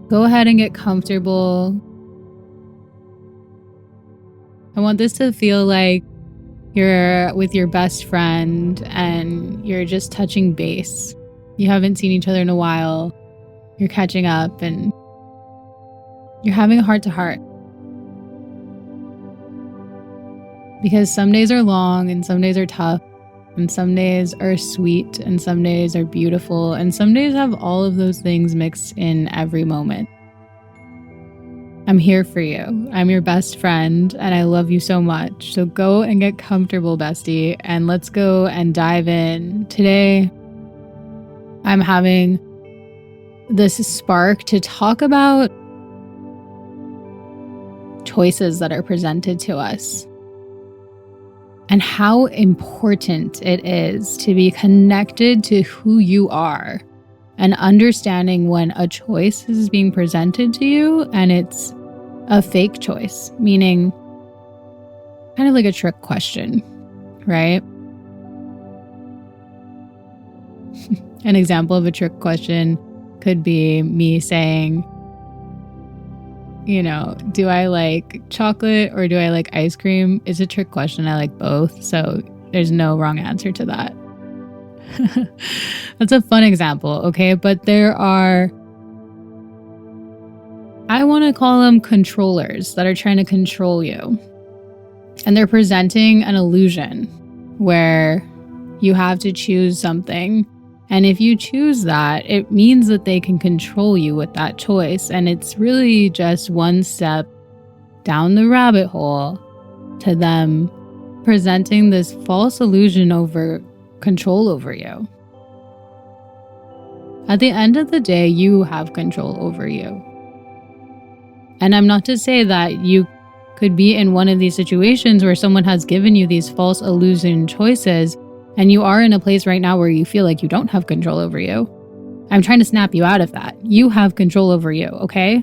Go ahead and get comfortable. I want this to feel like you're with your best friend and you're just touching base. You haven't seen each other in a while. You're catching up and you're having a heart-to-heart. Because some days are long and some days are tough. And some days are sweet and some days are beautiful. And some days have all of those things mixed in every moment. I'm here for you. I'm your best friend and I love you so much. So go and get comfortable, bestie, and let's go and dive in. Today, I'm having this spark to talk about choices that are presented to us. And how important it is to be connected to who you are and understanding when a choice is being presented to you and it's a fake choice, meaning kind of like a trick question, right? An example of a trick question could be me saying, do I like chocolate or do I like ice cream? It's a trick question. I like both. So there's no wrong answer to that. That's a fun example, okay? But there are, I want to call them controllers that are trying to control you. And they're presenting an illusion where you have to choose something. And if you choose that, it means that they can control you with that choice. And it's really just one step down the rabbit hole to them presenting this false illusion over control over you. At the end of the day, you have control over you. And I'm not to say that you could be in one of these situations where someone has given you these false illusion choices, and you are in a place right now where you feel like you don't have control over you. I'm trying to snap you out of that. You have control over you, okay?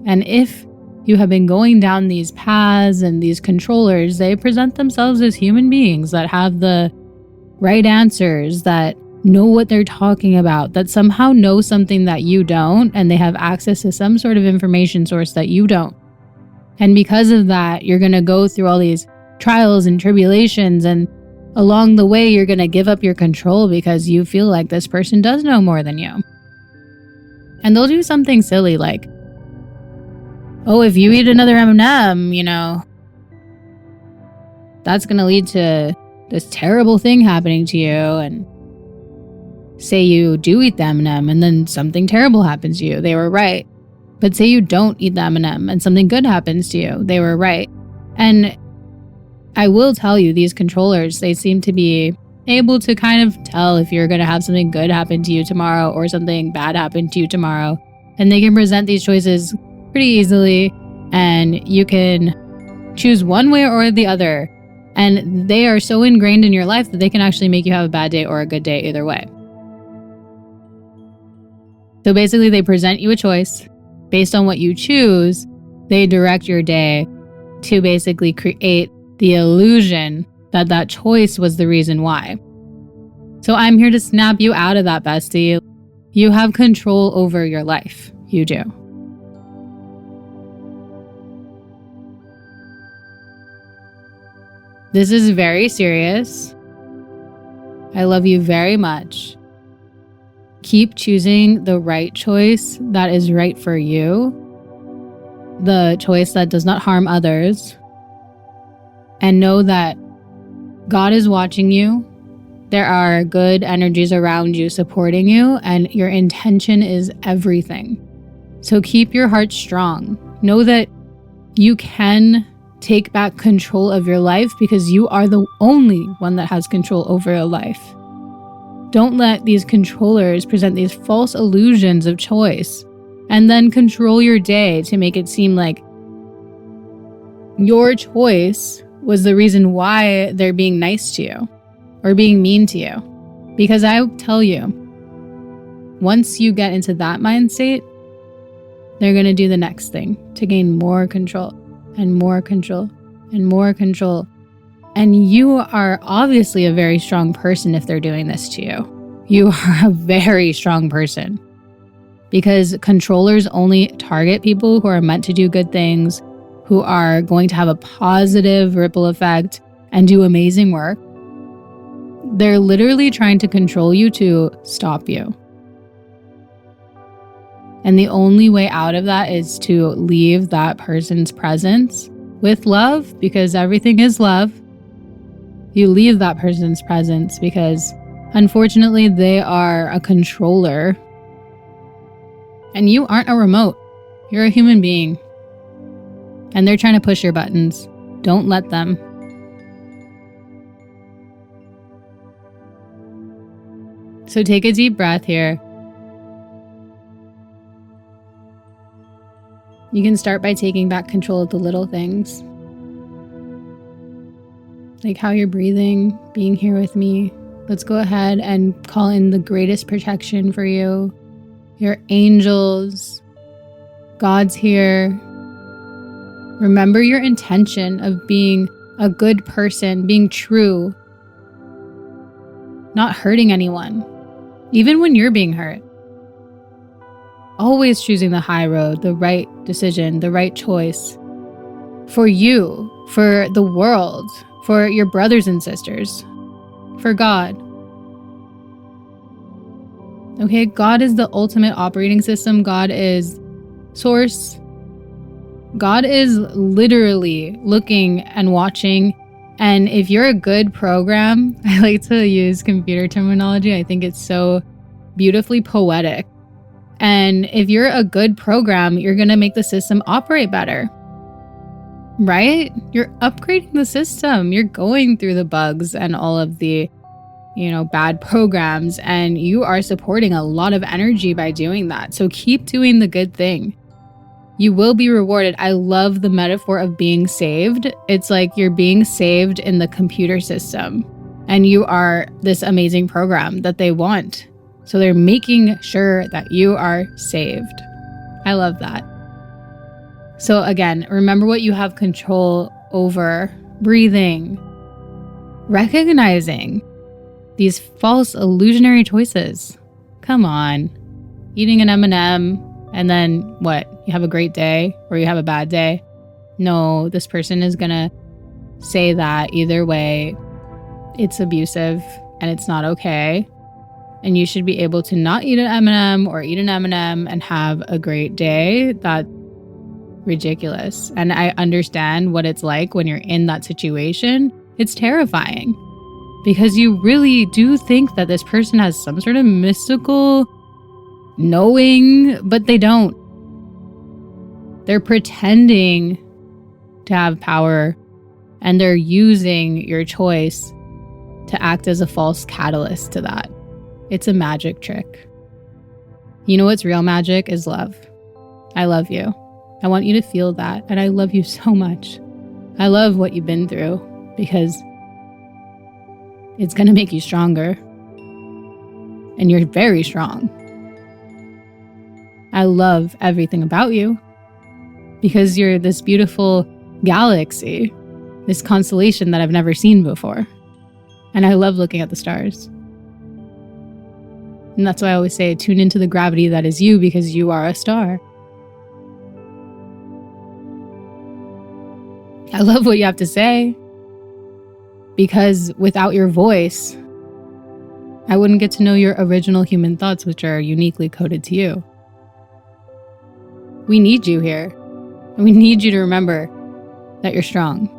And if you have been going down these paths and these controllers, they present themselves as human beings that have the right answers, that know what they're talking about, that somehow know something that you don't, and they have access to some sort of information source that you don't. And because of that, you're going to go through all these trials and tribulations, and along the way, you're going to give up your control because you feel like this person does know more than you. And they'll do something silly like, oh, if you eat another M&M, that's going to lead to this terrible thing happening to you. And say you do eat the M&M and then something terrible happens to you. They were right. But say you don't eat the M&M and something good happens to you. They were right. And I will tell you, these controllers, they seem to be able to kind of tell if you're going to have something good happen to you tomorrow or something bad happen to you tomorrow. And they can present these choices pretty easily, and you can choose one way or the other. And they are so ingrained in your life that they can actually make you have a bad day or a good day either way. So basically, they present you a choice. Based on what you choose, they direct your day to basically create the illusion that that choice was the reason why. So I'm here to snap you out of that, bestie. You have control over your life. You do. This is very serious. I love you very much. Keep choosing the right choice that is right for you, the choice that does not harm others, and know that God is watching you. There are good energies around you supporting you, and your intention is everything. So keep your heart strong. Know that you can take back control of your life because you are the only one that has control over your life. Don't let these controllers present these false illusions of choice and then control your day to make it seem like your choice was the reason why they're being nice to you or being mean to you. Because I tell you, once you get into that mind state, they're going to do the next thing to gain more control and more control and more control. And you are obviously a very strong person if they're doing this to you. You are a very strong person because controllers only target people who are meant to do good things, who are going to have a positive ripple effect and do amazing work. They're literally trying to control you to stop you. And the only way out of that is to leave that person's presence with love, because everything is love. You leave that person's presence because unfortunately they are a controller and you aren't a remote. You're a human being and they're trying to push your buttons. Don't let them. So take a deep breath here. You can start by taking back control of the little things. Like how you're breathing, being here with me. Let's go ahead and call in the greatest protection for you. Your angels. God's here. Remember your intention of being a good person, being true, not hurting anyone, even when you're being hurt. Always choosing the high road, the right decision, the right choice for you, for the world, for your brothers and sisters, for God. Okay, God is the ultimate operating system. God is source. God is literally looking and watching. And if you're a good program, I like to use computer terminology. I think it's so beautifully poetic. And if you're a good program, you're going to make the system operate better, right? You're upgrading the system. You're going through the bugs and all of the, bad programs, and you are supporting a lot of energy by doing that. So keep doing the good thing. You will be rewarded. I love the metaphor of being saved. It's like you're being saved in the computer system, and you are this amazing program that they want. So they're making sure that you are saved. I love that. So again, remember what you have control over. Breathing. Recognizing these false illusionary choices. Come on. Eating an M&M and then what? You have a great day or you have a bad day? No, this person is going to say that either way. It's abusive and it's not okay. And you should be able to not eat an M&M or eat an M&M and have a great day. That's ridiculous. And I understand what it's like when you're in that situation. It's terrifying because you really do think that this person has some sort of mystical knowing, but they don't. They're pretending to have power, and they're using your choice to act as a false catalyst to that. It's a magic trick. You know what's real magic is love. I love you. I want you to feel that, and I love you so much. I love what you've been through because it's going to make you stronger. And you're very strong. I love everything about you because you're this beautiful galaxy, this constellation that I've never seen before. And I love looking at the stars. And that's why I always say, tune into the gravity that is you because you are a star. I love what you have to say because without your voice, I wouldn't get to know your original human thoughts, which are uniquely coded to you. We need you here. And we need you to remember that you're strong.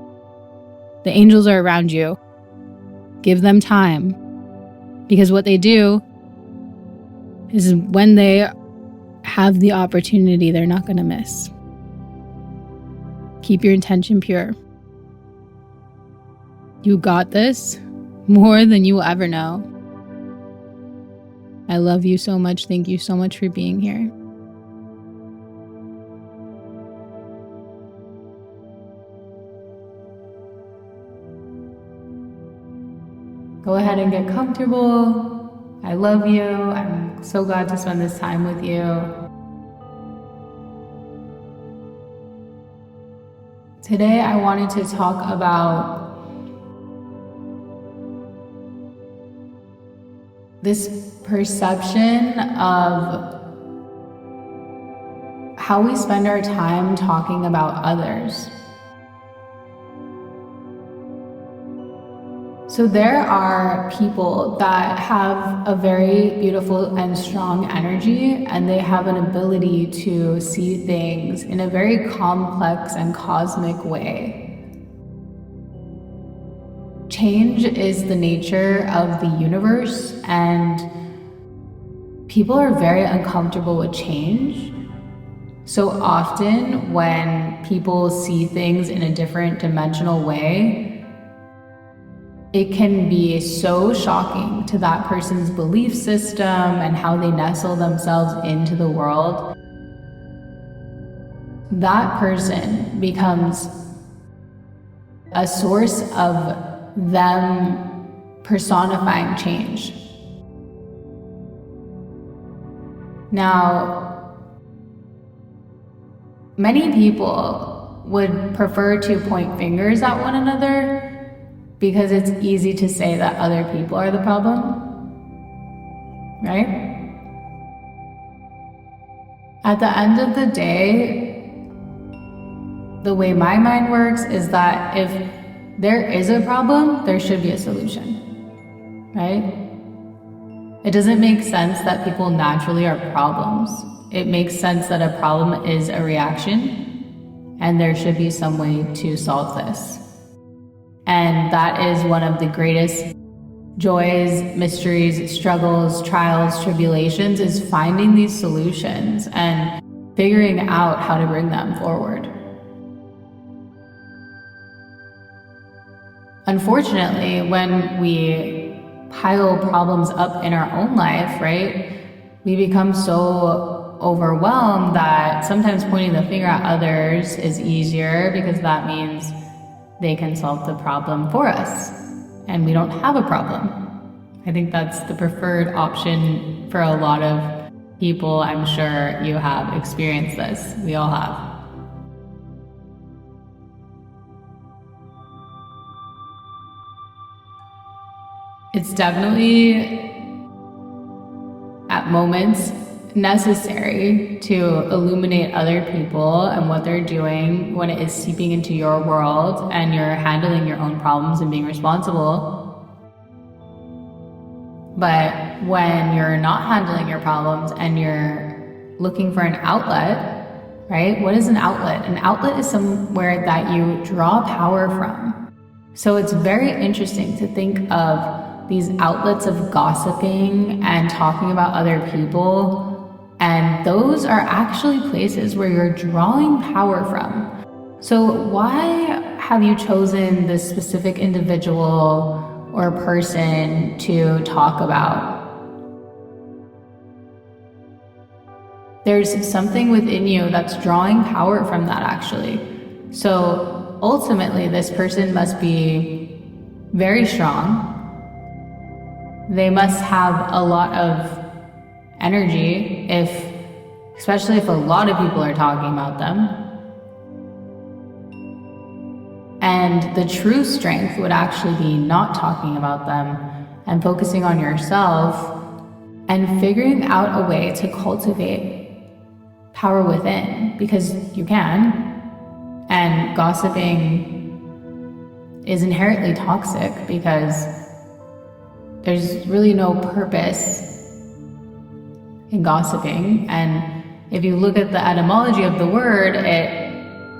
The angels are around you. Give them time. Because what they do is when they have the opportunity, they're not going to miss. Keep your intention pure. You got this more than you will ever know. I love you so much. Thank you so much for being here. Go ahead and get comfortable. I love you. I'm so glad to spend this time with you. Today, I wanted to talk about this perception of how we spend our time talking about others. So there are people that have a very beautiful and strong energy, and they have an ability to see things in a very complex and cosmic way. Change is the nature of the universe, and people are very uncomfortable with change. So often when people see things in a different dimensional way, it can be so shocking to that person's belief system and how they nestle themselves into the world. That person becomes a source of them personifying change. Now, many people would prefer to point fingers at one another because it's easy to say that other people are the problem, right? At the end of the day, the way my mind works is that if there is a problem, there should be a solution, right? It doesn't make sense that people naturally are problems. It makes sense that a problem is a reaction, and there should be some way to solve this. And that is one of the greatest joys, mysteries, struggles, trials, tribulations, is finding these solutions and figuring out how to bring them forward. Unfortunately, when we pile problems up in our own life, right, we become so overwhelmed that sometimes pointing the finger at others is easier because that means they can solve the problem for us and we don't have a problem. I think that's the preferred option for a lot of people. I'm sure you have experienced this. We all have. It's definitely at moments necessary to illuminate other people and what they're doing when it is seeping into your world and you're handling your own problems and being responsible. But when you're not handling your problems and you're looking for an outlet, right? What is an outlet? An outlet is somewhere that you draw power from. So it's very interesting to think of these outlets of gossiping and talking about other people. And those are actually places where you're drawing power from. So why have you chosen this specific individual or person to talk about? There's something within you that's drawing power from that, actually. So ultimately, this person must be very strong. They must have a lot of energy, especially if a lot of people are talking about them. And the true strength would actually be not talking about them and focusing on yourself and figuring out a way to cultivate power within, because you can. And gossiping is inherently toxic because there's really no purpose in gossiping. And if you look at the etymology of the word, it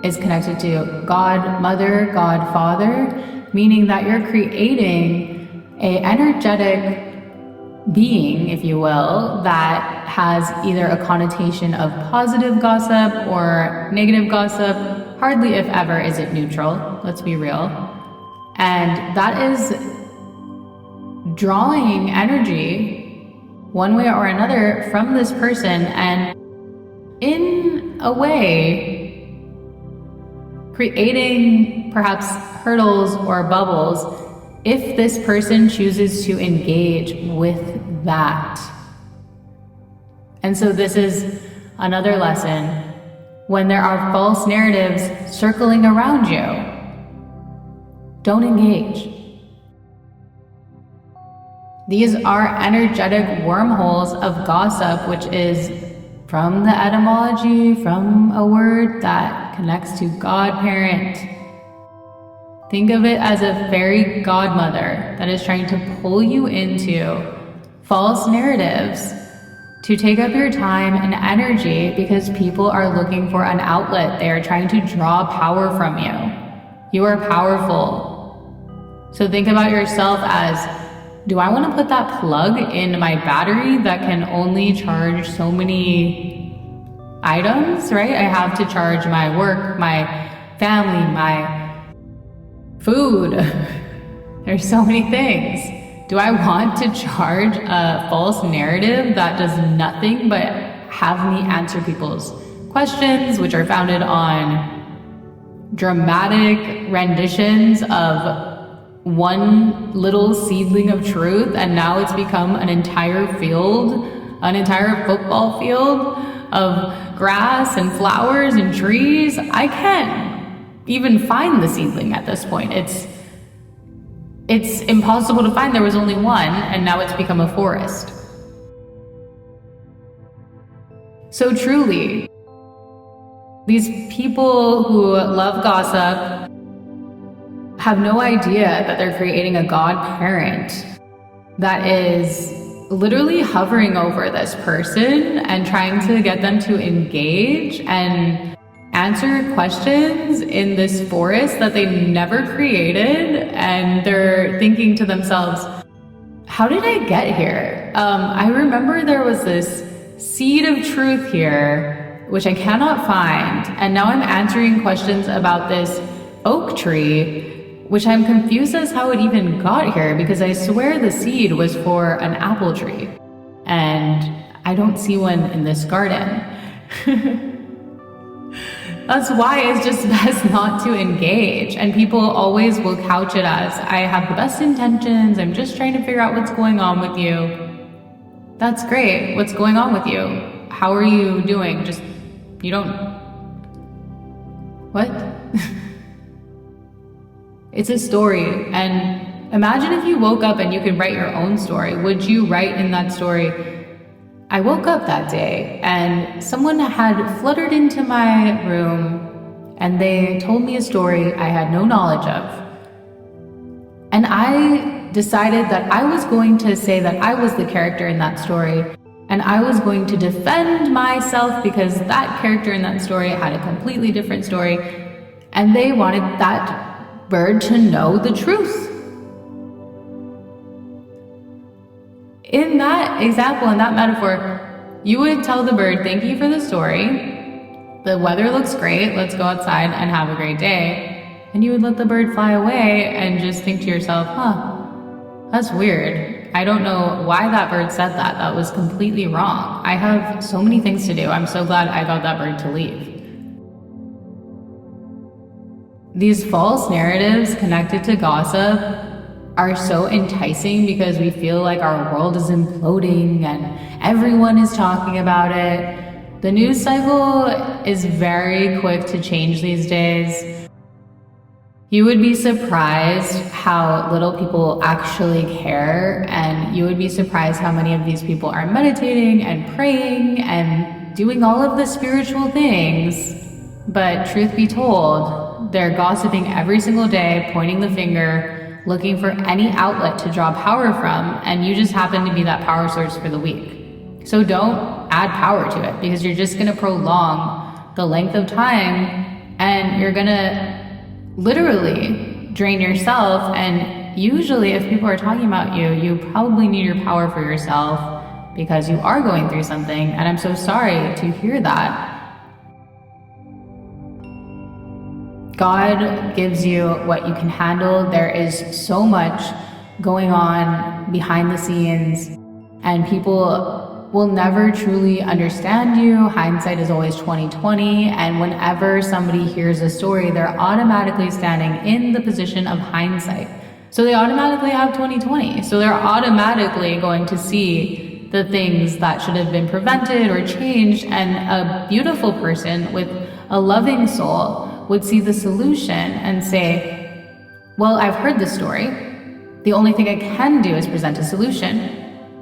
is connected to God, Mother, God, Father, meaning that you're creating an energetic being, if you will, that has either a connotation of positive gossip or negative gossip. Hardly, if ever, is it neutral. Let's be real. And that is drawing energy one way or another from this person, and in a way creating perhaps hurdles or bubbles if this person chooses to engage with that. And so this is another lesson. When there are false narratives circling around you, don't engage. These are energetic wormholes of gossip, which is from the etymology, from a word that connects to godparent. Think of it as a fairy godmother that is trying to pull you into false narratives to take up your time and energy because people are looking for an outlet. They are trying to draw power from you. You are powerful. So think about yourself as, do I want to put that plug in my battery that can only charge so many items, right? I have to charge my work, my family, my food. There's so many things. Do I want to charge a false narrative that does nothing but have me answer people's questions, which are founded on dramatic renditions of one little seedling of truth, and now it's become an entire field, an entire football field of grass and flowers and trees? I can't even find the seedling at this point. It's impossible to find. There was only one, and now it's become a forest. So truly, these people who love gossip have no idea that they're creating a godparent that is literally hovering over this person and trying to get them to engage and answer questions in this forest that they never created. And they're thinking to themselves, how did I get here? I remember there was this seed of truth here, which I cannot find. And now I'm answering questions about this oak tree, which I'm confused as how it even got here, because I swear the seed was for an apple tree. And I don't see one in this garden. That's why it's just best not to engage. And people always will couch it as, I have the best intentions, I'm just trying to figure out what's going on with you. That's great. What's going on with you? How are you doing? You don't... What? It's a story. And imagine if you woke up and you could write your own story. Would you write in that story, I woke up that day and someone had fluttered into my room and they told me a story I had no knowledge of. And I decided that I was going to say that I was the character in that story, and I was going to defend myself because that character in that story had a completely different story, and they wanted that bird to know the truth. In that example, in that metaphor, you would tell the bird, thank you for the story. The weather looks great. Let's go outside and have a great day. And you would let the bird fly away and just think to yourself, that's weird. I don't know why that bird said that. That was completely wrong. I have so many things to do. I'm so glad I got that bird to leave. These false narratives connected to gossip are so enticing because we feel like our world is imploding and everyone is talking about it. The news cycle is very quick to change these days. You would be surprised how little people actually care, and you would be surprised how many of these people are meditating and praying and doing all of the spiritual things. But truth be told, they're gossiping every single day, pointing the finger, looking for any outlet to draw power from, and you just happen to be that power source for the week. So don't add power to it, because you're just gonna prolong the length of time and you're gonna literally drain yourself. And usually if people are talking about you, you probably need your power for yourself because you are going through something, and I'm so sorry to hear that. God gives you what you can handle. There is so much going on behind the scenes, and people will never truly understand you. Hindsight is always 20/20, and whenever somebody hears a story, they're automatically standing in the position of hindsight. So they automatically have 20/20. So they're automatically going to see the things that should have been prevented or changed, and a beautiful person with a loving soul would see the solution and say, well, I've heard this story. The only thing I can do is present a solution.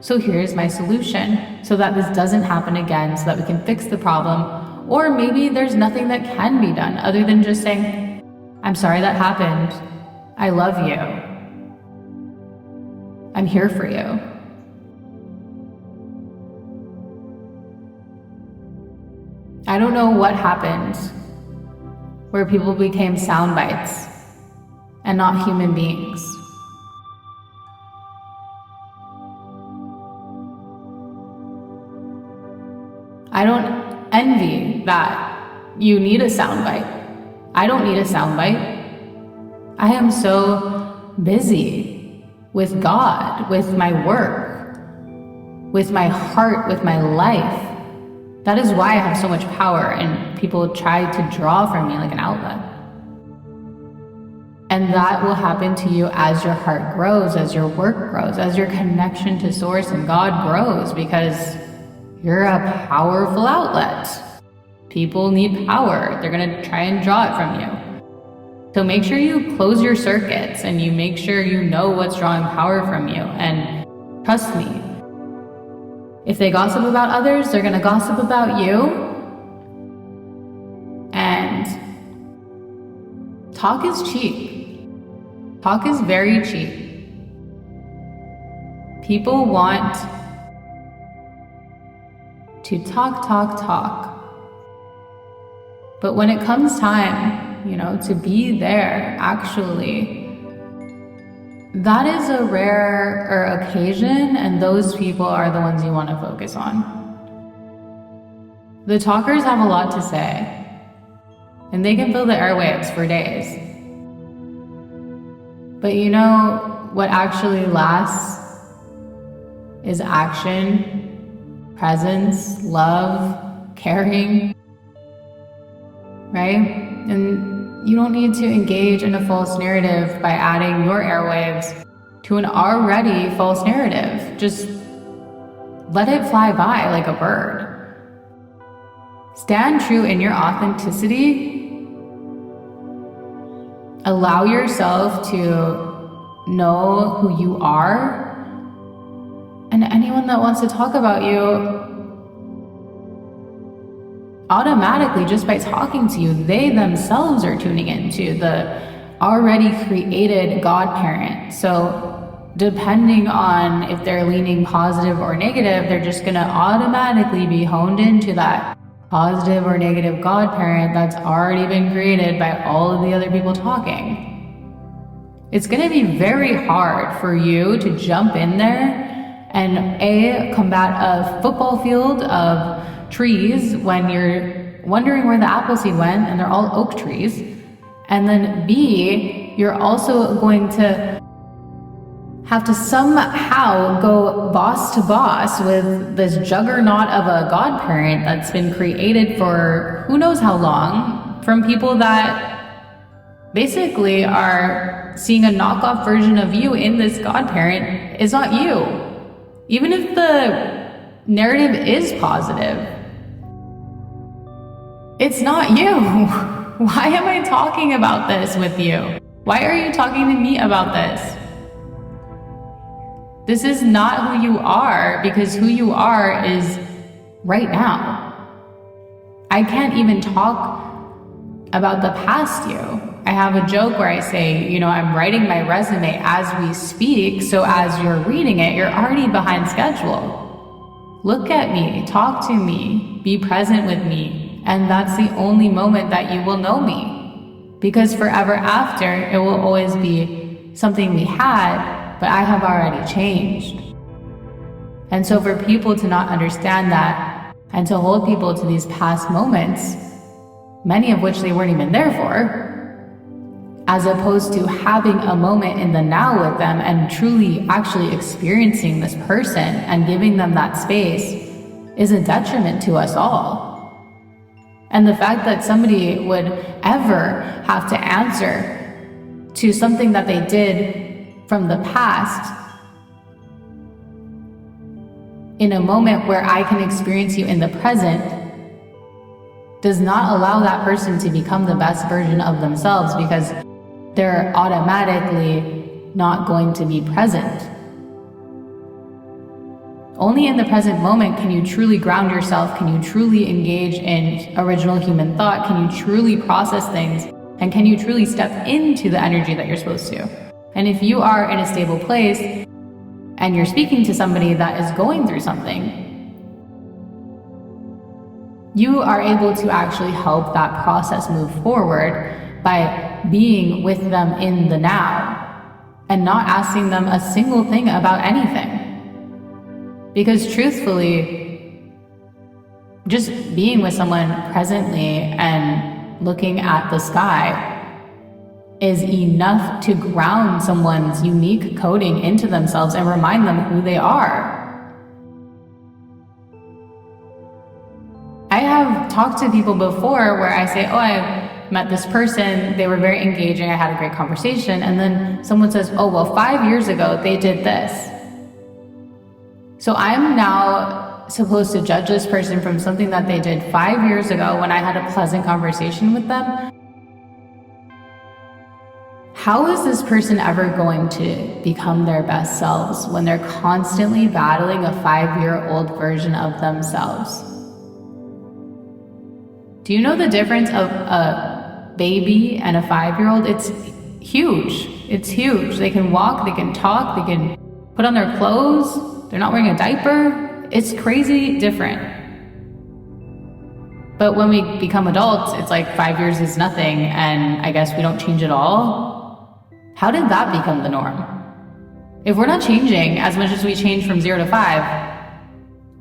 So here's my solution so that this doesn't happen again, so that we can fix the problem. Or maybe there's nothing that can be done other than just saying, I'm sorry that happened. I love you. I'm here for you. I don't know what happened where people became sound bites and not human beings. I don't envy that you need a sound bite. I don't need a sound bite. I am so busy with God, with my work, with my heart, with my life. That is why I have so much power, and people try to draw from me like an outlet. And that will happen to you as your heart grows, as your work grows, as your connection to Source and God grows, because you're a powerful outlet. People need power. They're gonna try and draw it from you. So make sure you close your circuits and you make sure you know what's drawing power from you. And trust me, if they gossip about others, they're gonna gossip about you. And talk is cheap. Talk is very cheap. People want to talk. But when it comes time, to be there, actually, that is a rare occasion, and those people are the ones you want to focus on. The talkers have a lot to say, and they can fill the airwaves for days. But what actually lasts is action, presence, love, caring, right? And you don't need to engage in a false narrative by adding your airwaves to an already false narrative. Just let it fly by like a bird. Stand true in your authenticity. Allow yourself to know who you are. And anyone that wants to talk about you, automatically, just by talking to you, they themselves are tuning into the already created godparent. So depending on if they're leaning positive or negative, they're just gonna automatically be honed into that positive or negative godparent that's already been created by all of the other people talking. It's gonna be very hard for you to jump in there and combat a football field of trees when you're wondering where the apple seed went and they're all oak trees. And then B, you're also going to have to somehow go boss to boss with this juggernaut of a godparent that's been created for who knows how long from people that basically are seeing a knockoff version of you in this godparent is not you. Even if the narrative is positive, it's not you. Why am I talking about this with you? Why are you talking to me about this? This is not who you are, because who you are is right now. I can't even talk about the past you. I have a joke where I say, I'm writing my resume as we speak, so as you're reading it, you're already behind schedule. Look at me, talk to me, be present with me, and that's the only moment that you will know me. Because forever after, it will always be something we had, but I have already changed. And so for people to not understand that, and to hold people to these past moments, many of which they weren't even there for, as opposed to having a moment in the now with them and truly actually experiencing this person and giving them that space, is a detriment to us all. And the fact that somebody would ever have to answer to something that they did from the past in a moment where I can experience you in the present does not allow that person to become the best version of themselves, because they're automatically not going to be present. Only in the present moment can you truly ground yourself, can you truly engage in original human thought, can you truly process things, and can you truly step into the energy that you're supposed to. And if you are in a stable place and you're speaking to somebody that is going through something, you are able to actually help that process move forward by being with them in the now and not asking them a single thing about anything. Because truthfully, just being with someone presently and looking at the sky is enough to ground someone's unique coding into themselves and remind them who they are. I have talked to people before where I say, I met this person, they were very engaging, I had a great conversation, and then someone says, 5 years ago they did this. So I'm now supposed to judge this person from something that they did 5 years ago when I had a pleasant conversation with them? How is this person ever going to become their best selves when they're constantly battling a 5-year-old version of themselves? Do you know the difference of a baby and a 5-year-old? It's huge. It's huge. They can walk, they can talk, they can put on their clothes, they're not wearing a diaper. It's crazy different. But when we become adults, it's like 5 years is nothing, and I guess we don't change at all. How did that become the norm? If we're not changing as much as we change from 0 to 5,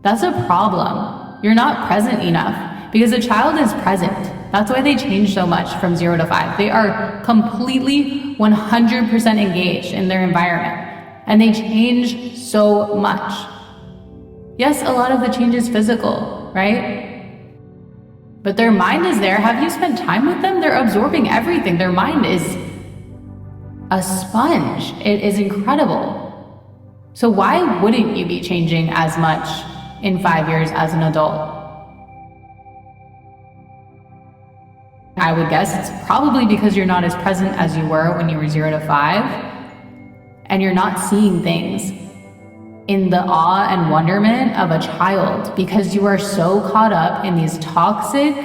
that's a problem. You're not present enough, because a child is present. That's why they change so much from 0 to 5. They are completely 100% engaged in their environment, and they change so much. Yes, a lot of the change is physical, right? But their mind is there. Have you spent time with them? They're absorbing everything. Their mind is a sponge. It is incredible. So why wouldn't you be changing as much in 5 years as an adult? I would guess it's probably because you're not as present as you were when you were 0 to 5, and you're not seeing things in the awe and wonderment of a child because you are so caught up in these toxic,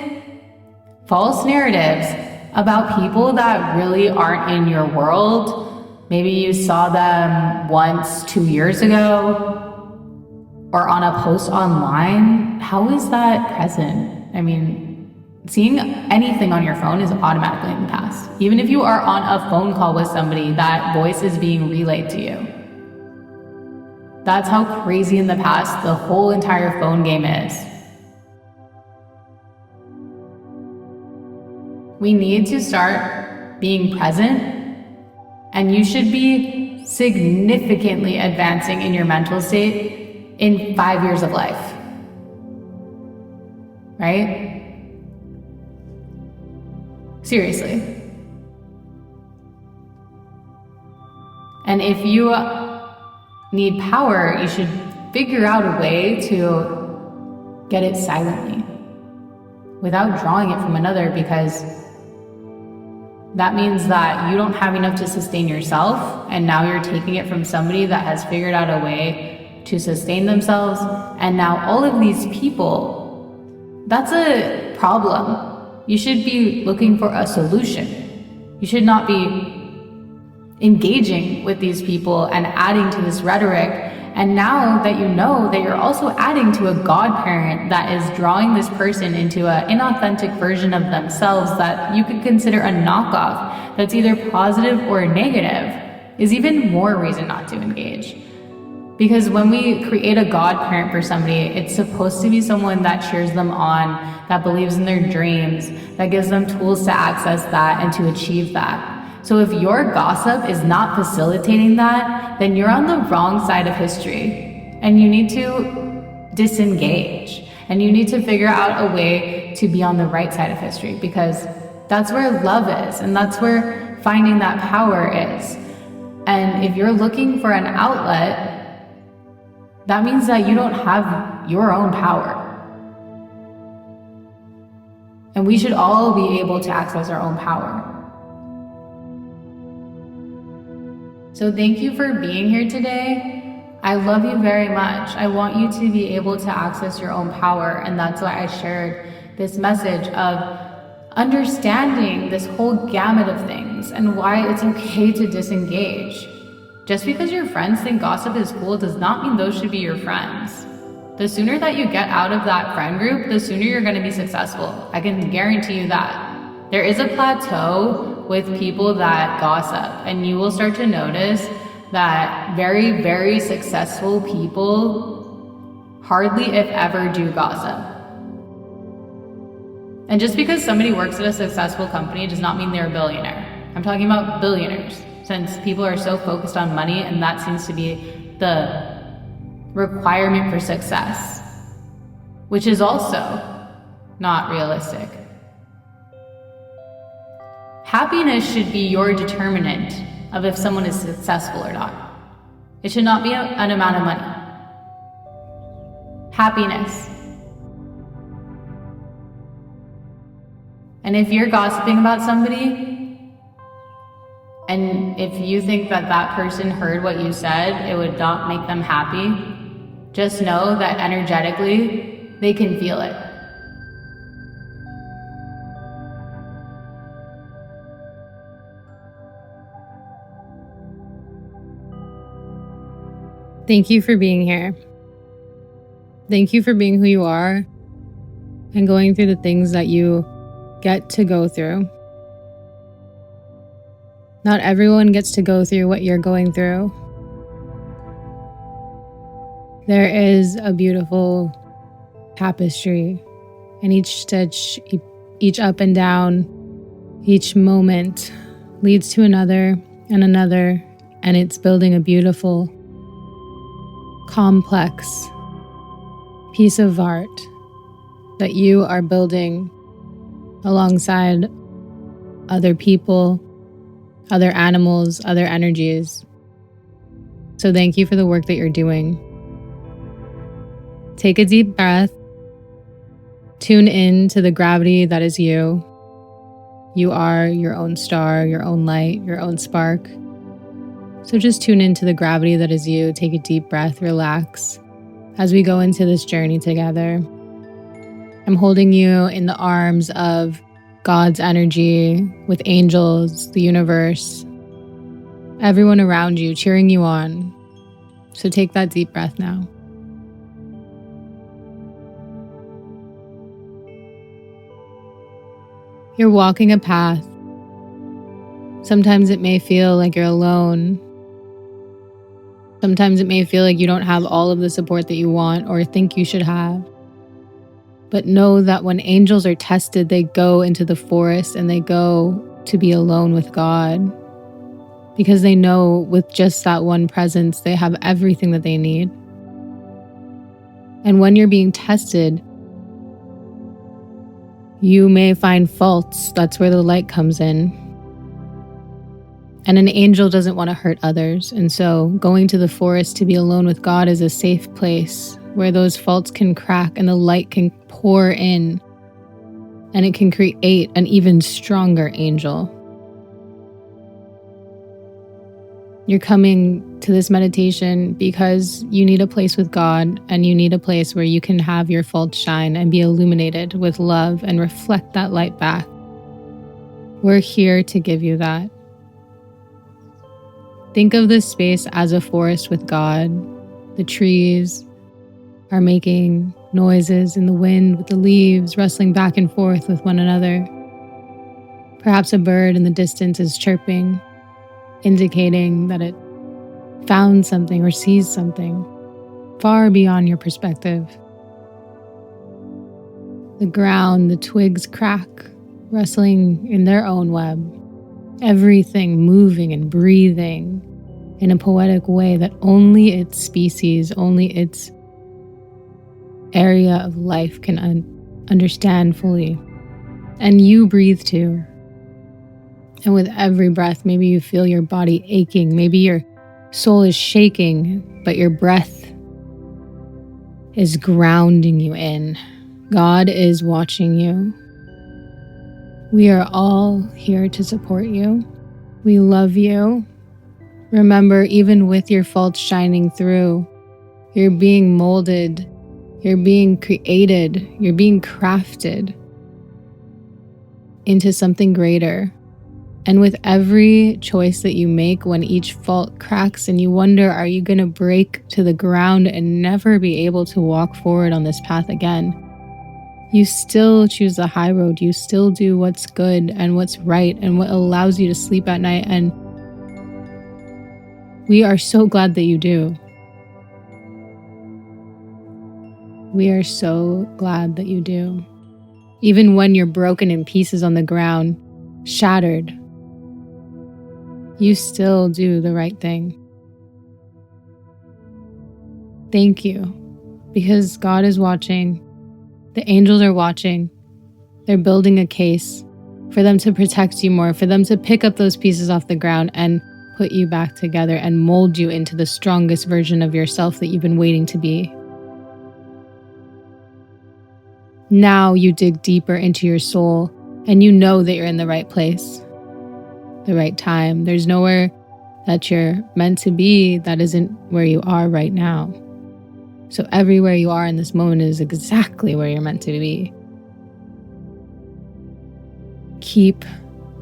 false narratives about people that really aren't in your world. Maybe you saw them once 2 years ago or on a post online. How is that present? I mean, seeing anything on your phone is automatically in the past. Even if you are on a phone call with somebody, that voice is being relayed to you. That's how crazy in the past the whole entire phone game is. We need to start being present, and you should be significantly advancing in your mental state in 5 years of life. Right? Seriously. And if you need power, you should figure out a way to get it silently without drawing it from another, because that means that you don't have enough to sustain yourself, and now you're taking it from somebody that has figured out a way to sustain themselves. And now all of these people, that's a problem. You should be looking for a solution. You should not be engaging with these people and adding to this rhetoric. And now that you know that you're also adding to a godparent that is drawing this person into an inauthentic version of themselves that you could consider a knockoff that's either positive or negative, is even more reason not to engage. Because when we create a godparent for somebody, it's supposed to be someone that cheers them on, that believes in their dreams, that gives them tools to access that and to achieve that. So if your gossip is not facilitating that, then you're on the wrong side of history, and you need to disengage, and you need to figure out a way to be on the right side of history, because that's where love is, and that's where finding that power is. And if you're looking for an outlet, that means that you don't have your own power. And we should all be able to access our own power. So thank you for being here today. I love you very much. I want you to be able to access your own power, and that's why I shared this message of understanding this whole gamut of things and why it's okay to disengage. Just because your friends think gossip is cool does not mean those should be your friends. The sooner that you get out of that friend group, the sooner you're going to be successful. I can guarantee you that. There is a plateau with people that gossip, and you will start to notice that very, very successful people hardly, if ever, do gossip. And just because somebody works at a successful company does not mean they're a billionaire. I'm talking about billionaires, since people are so focused on money, and that seems to be the requirement for success, which is also not realistic. Happiness should be your determinant of if someone is successful or not. It should not be an amount of money. Happiness. And if you're gossiping about somebody, and if you think that that person heard what you said, it would not make them happy, just know that energetically, they can feel it. Thank you for being here. Thank you for being who you are and going through the things that you get to go through. Not everyone gets to go through what you're going through. There is a beautiful tapestry, and each stitch, each up and down, each moment leads to another and another, and it's building a beautiful, complex piece of art that you are building alongside other people, other animals, other energies. So thank you for the work that you're doing. Take a deep breath. Tune in to the gravity that is you. You are your own star, your own light, your own spark. So just tune into the gravity that is you. Take a deep breath, relax as we go into this journey together. I'm holding you in the arms of God's energy, with angels, the universe, everyone around you cheering you on. So take that deep breath now. You're walking a path. Sometimes it may feel like you're alone. Sometimes it may feel like you don't have all of the support that you want or think you should have. But know that when angels are tested, they go into the forest and they go to be alone with God, because they know with just that one presence, they have everything that they need. And when you're being tested, you may find faults. That's where the light comes in. And an angel doesn't want to hurt others. And so going to the forest to be alone with God is a safe place where those faults can crack and the light can pour in, and it can create an even stronger angel. You're coming to this meditation because you need a place with God, and you need a place where you can have your faults shine and be illuminated with love and reflect that light back. We're here to give you that. Think of this space as a forest with God. The trees are making noises in the wind with the leaves rustling back and forth with one another. Perhaps a bird in the distance is chirping, indicating that it found something or sees something far beyond your perspective. The ground, the twigs crack, rustling in their own web. Everything moving and breathing in a poetic way that only its species, only its area of life can understand fully. And you breathe too. And with every breath, maybe you feel your body aching. Maybe your soul is shaking, but your breath is grounding you in. God is watching you. We are all here to support you. We love you. Remember, even with your faults shining through, you're being molded, you're being created, you're being crafted into something greater. And with every choice that you make, when each fault cracks and you wonder, are you going to break to the ground and never be able to walk forward on this path again? You still choose the high road. You still do what's good and what's right and what allows you to sleep at night. And we are so glad that you do. We are so glad that you do. Even when you're broken in pieces on the ground, shattered, you still do the right thing. Thank you, because God is watching. The angels are watching. They're building a case for them to protect you more, for them to pick up those pieces off the ground and put you back together and mold you into the strongest version of yourself that you've been waiting to be. Now you dig deeper into your soul and you know that you're in the right place, the right time. There's nowhere that you're meant to be that isn't where you are right now. So everywhere you are in this moment is exactly where you're meant to be. Keep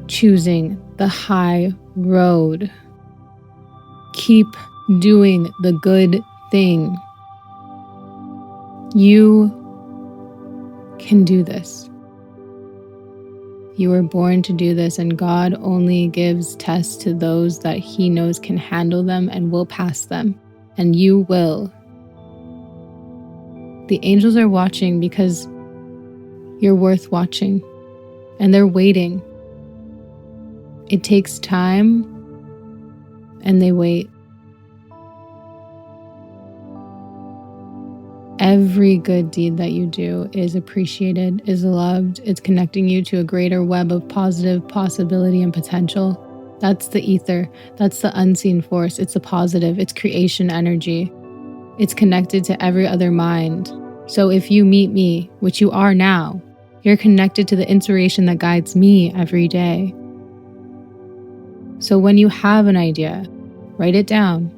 choosing the high road. Keep doing the good thing. You can do this. You were born to do this, and God only gives tests to those that He knows can handle them and will pass them. And you will. The angels are watching because you're worth watching, and they're waiting. It takes time, and they wait. Every good deed that you do is appreciated, is loved. It's connecting you to a greater web of positive possibility and potential. That's the ether. That's the unseen force. It's the positive. It's creation energy. It's connected to every other mind. So if you meet me, which you are now, you're connected to the inspiration that guides me every day. So when you have an idea, write it down.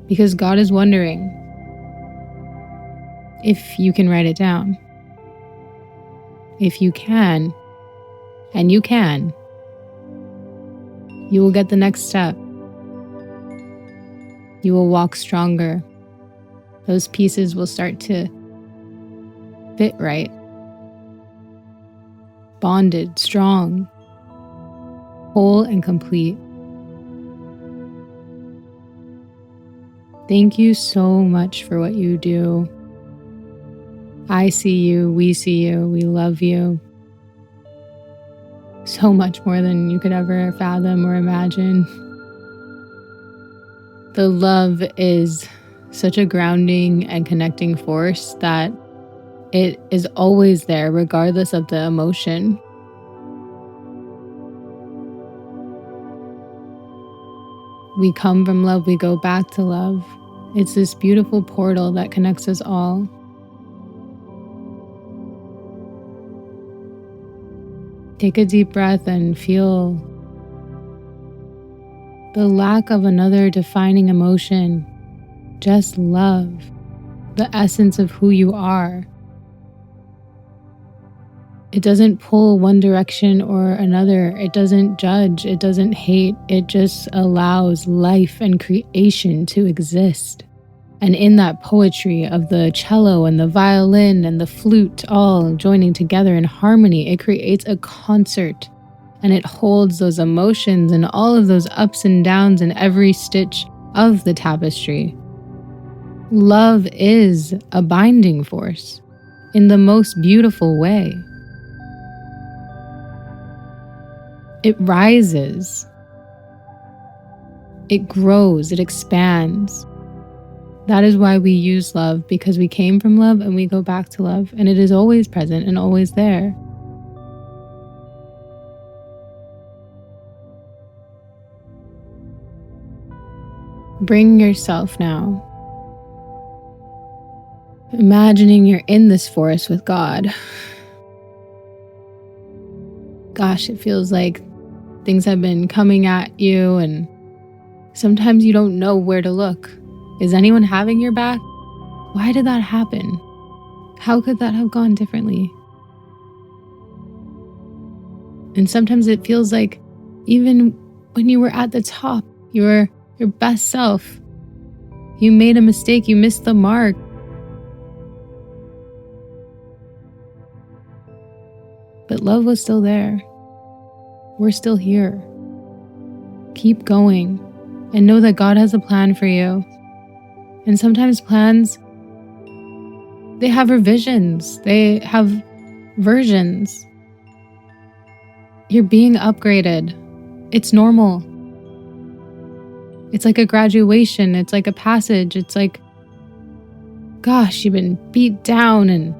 Because God is wondering if you can write it down. If you can, and you can, you will get the next step. You will walk stronger. Those pieces will start to fit right. Bonded, strong, whole and complete. Thank you so much for what you do. I see you, we see you, we love you. So much more than you could ever fathom or imagine. The love is such a grounding and connecting force that it is always there regardless of the emotion. We come from love, we go back to love. It's this beautiful portal that connects us all. Take a deep breath and feel the lack of another defining emotion. Just love, the essence of who you are. It doesn't pull one direction or another. It doesn't judge. It doesn't hate. It just allows life and creation to exist. And in that poetry of the cello and the violin and the flute all joining together in harmony, it creates a concert. And it holds those emotions and all of those ups and downs in every stitch of the tapestry. Love is a binding force in the most beautiful way. It rises, it grows, it expands. That is why we use love, because we came from love and we go back to love, and it is always present and always there. Bring yourself now. Imagining you're in this forest with God. Gosh, it feels like things have been coming at you and sometimes you don't know where to look. Is anyone having your back? Why did that happen? How could that have gone differently? And sometimes it feels like even when you were at the top, you were your best self. You made a mistake, you missed the mark. But love was still there. We're still here. Keep going and know that God has a plan for you. And sometimes plans, they have revisions, they have versions. You're being upgraded. It's normal. It's like a graduation. It's like a passage. It's like, gosh, you've been beat down, and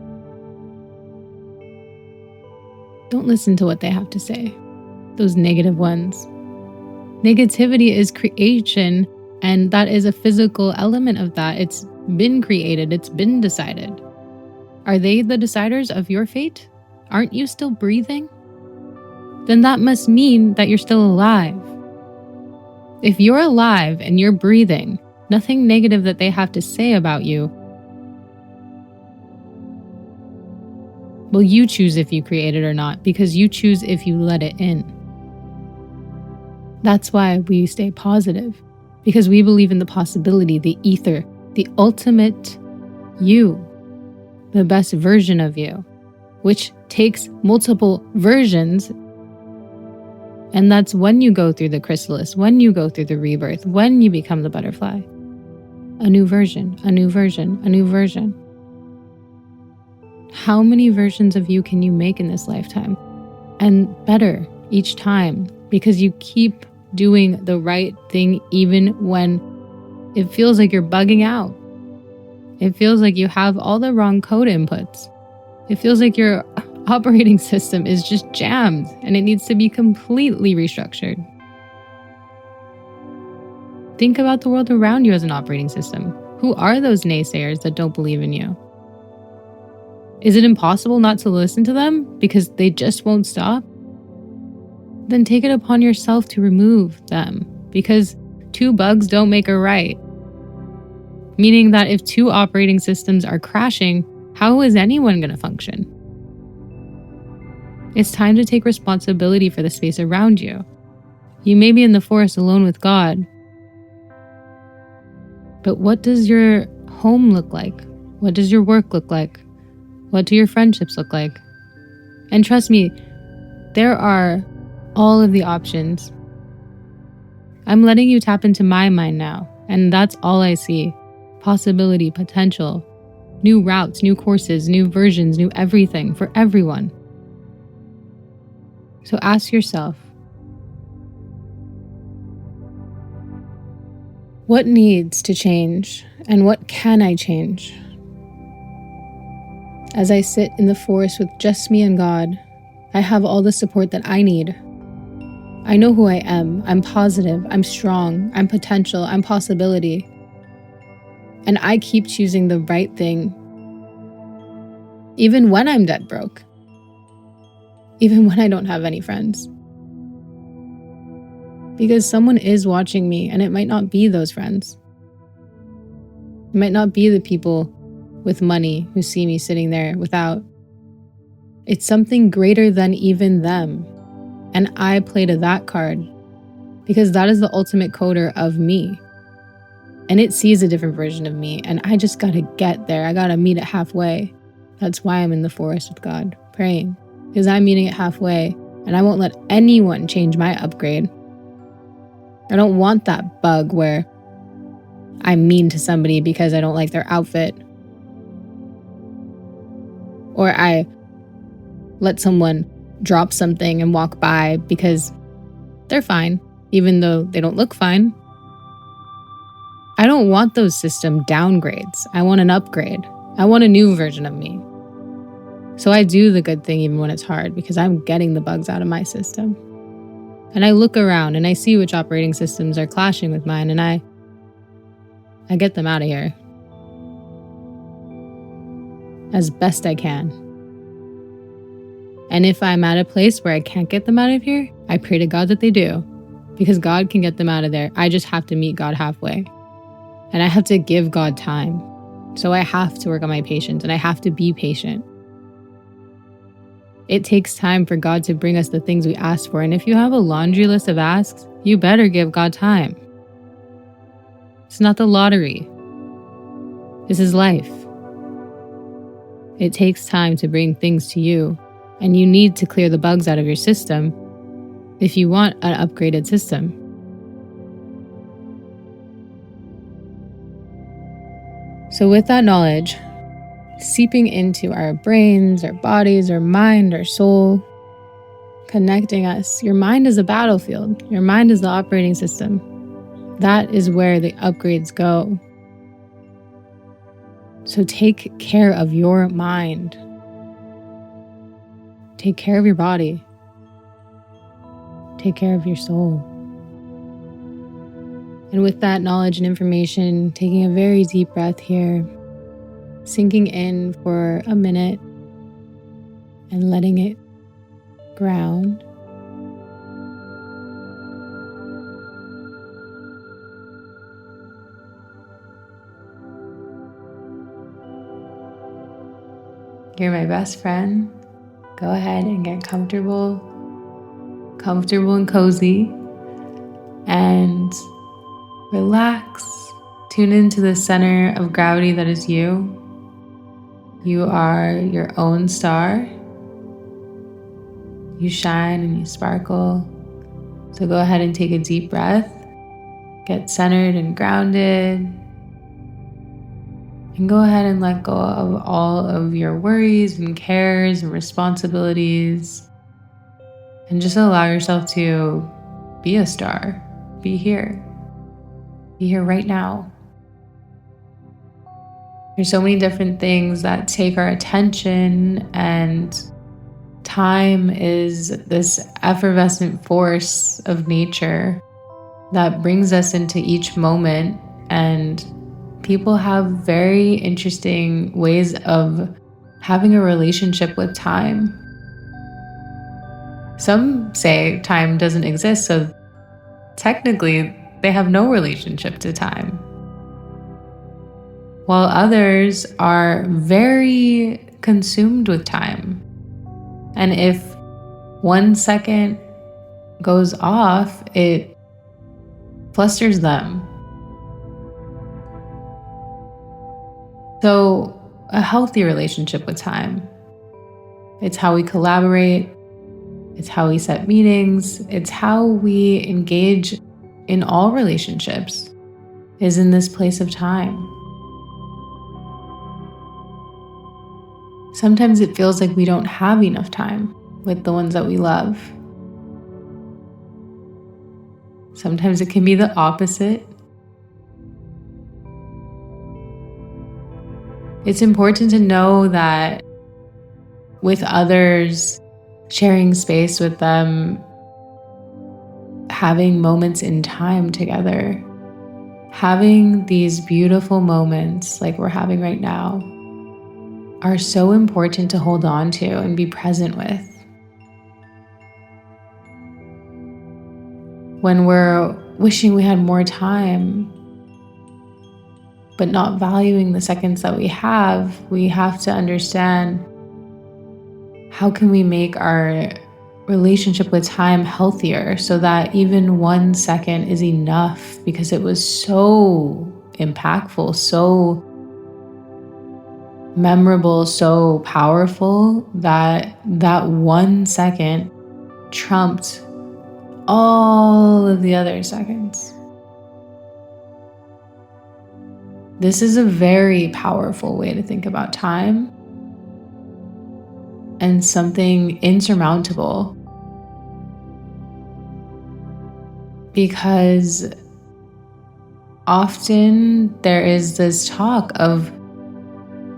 don't listen to what they have to say, those negative ones. Negativity is creation, and that is a physical element of that. It's been created. It's been decided. Are they the deciders of your fate? Aren't you still breathing? Then that must mean that you're still alive. If you're alive and you're breathing, nothing negative that they have to say about you. Well, you choose if you create it or not, because you choose if you let it in. That's why we stay positive, because we believe in the possibility, the ether, the ultimate you, the best version of you, which takes multiple versions. And that's when you go through the chrysalis, when you go through the rebirth, when you become the butterfly. A new version, a new version, a new version. How many versions of you can you make in this lifetime? And better each time, because you keep doing the right thing even when it feels like you're bugging out. It feels like you have all the wrong code inputs. It feels like your operating system is just jammed and it needs to be completely restructured. Think about the world around you as an operating system. Who are those naysayers that don't believe in you? Is it impossible not to listen to them because they just won't stop? Then take it upon yourself to remove them, because 2 bugs don't make a right. Meaning that if 2 operating systems are crashing, how is anyone going to function? It's time to take responsibility for the space around you. You may be in the forest alone with God, but what does your home look like? What does your work look like? What do your friendships look like? And trust me, there are all of the options. I'm letting you tap into my mind now, and that's all I see. Possibility, potential, new routes, new courses, new versions, new everything for everyone. So ask yourself, what needs to change and what can I change? As I sit in the forest with just me and God, I have all the support that I need. I know who I am. I'm positive. I'm strong. I'm potential. I'm possibility. And I keep choosing the right thing, even when I'm dead broke, even when I don't have any friends. Because someone is watching me, and it might not be those friends. It might not be the people with money who see me sitting there without. It's something greater than even them. And I play to that card because that is the ultimate coder of me. And it sees a different version of me, and I just gotta get there. I gotta meet it halfway. That's why I'm in the forest with God, praying, because I'm meeting it halfway, and I won't let anyone change my upgrade. I don't want that bug where I'm mean to somebody because I don't like their outfit, or I let someone drop something and walk by because they're fine, even though they don't look fine. I don't want those system downgrades. I want an upgrade. I want a new version of me. So I do the good thing even when it's hard, because I'm getting the bugs out of my system. And I look around and I see which operating systems are clashing with mine, and I get them out of here as best I can. And if I'm at a place where I can't get them out of here, I pray to God that they do, because God can get them out of there. I just have to meet God halfway. And I have to give God time. So I have to work on my patience, and I have to be patient. It takes time for God to bring us the things we ask for. And if you have a laundry list of asks, you better give God time. It's not the lottery. This is life. It takes time to bring things to you, and you need to clear the bugs out of your system if you want an upgraded system. So with that knowledge seeping into our brains, our bodies, our mind, our soul, connecting us, your mind is a battlefield. Your mind is the operating system. That is where the upgrades go. So take care of your mind. Take care of your body. Take care of your soul. And with that knowledge and information, taking a very deep breath here, sinking in for a minute and letting it ground. You're my best friend. Go ahead and get comfortable and cozy, and relax. Tune into the center of gravity that is you. You are your own star. You shine and you sparkle. So go ahead and take a deep breath. Get centered and grounded. And go ahead and let go of all of your worries and cares and responsibilities. And just allow yourself to be a star. Be here. Be here right now. There's so many different things that take our attention, and time is this effervescent force of nature that brings us into each moment. And people have very interesting ways of having a relationship with time. Some say time doesn't exist, so technically they have no relationship to time. While others are very consumed with time. And if 1 second goes off, it flusters them. So, a healthy relationship with time. It's how we collaborate. It's how we set meetings. It's how we engage in all relationships, is in this place of time. Sometimes it feels like we don't have enough time with the ones that we love. Sometimes it can be the opposite. It's important to know that with others, sharing space with them, having moments in time together, having these beautiful moments like we're having right now, are so important to hold on to and be present with. When we're wishing we had more time, but not valuing the seconds that we have to understand, how can we make our relationship with time healthier so that even 1 second is enough, because it was so impactful, so memorable, so powerful, that 1 second trumped all of the other seconds. This is a very powerful way to think about time, and something insurmountable, because often there is this talk of